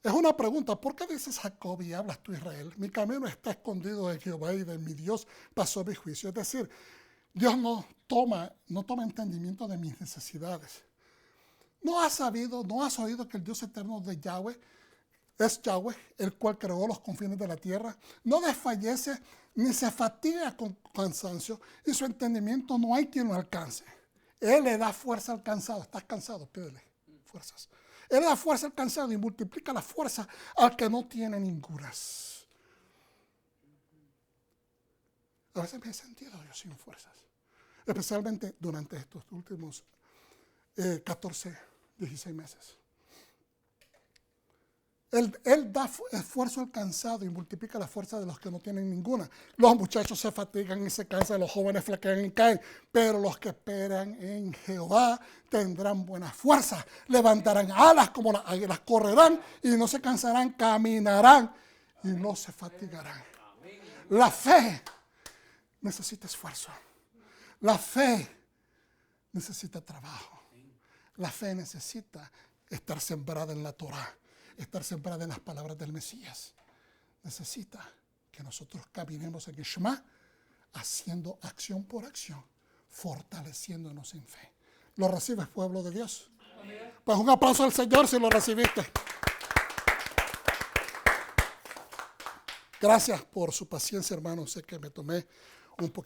Speaker 1: Es una pregunta, ¿por qué dices Jacob y hablas tú, Israel? Mi camino está escondido en Jehová y de mi Dios pasó mi juicio. Es decir, Dios no toma entendimiento de mis necesidades. ¿No has oído que el Dios eterno de Yahweh es Yahweh, el cual creó los confines de la tierra? No desfallece ni se fatiga con cansancio y su entendimiento no hay quien lo alcance. Él le da fuerza al cansado. ¿Estás cansado? Pídele fuerzas. Él le da fuerza al cansado y multiplica la fuerza al que no tiene ningunas. A veces me he sentido yo sin fuerzas, especialmente durante estos últimos 16 meses. Él da esfuerzo al cansado y multiplica la fuerza de los que no tienen ninguna. Los muchachos se fatigan y se cansan, los jóvenes flaquean y caen, pero los que esperan en Jehová tendrán buena fuerza, levantarán alas como las águilas, correrán y no se cansarán, caminarán y no se fatigarán. La fe necesita esfuerzo. La fe necesita trabajo. La fe necesita estar sembrada en la Torah, estar sembrada en las palabras del Mesías. Necesita que nosotros caminemos en el Shema, haciendo acción por acción, fortaleciéndonos en fe. ¿Lo recibes, pueblo de Dios? Pues un aplauso al Señor si lo recibiste. Gracias por su paciencia, hermano. Sé que me tomé un poquito.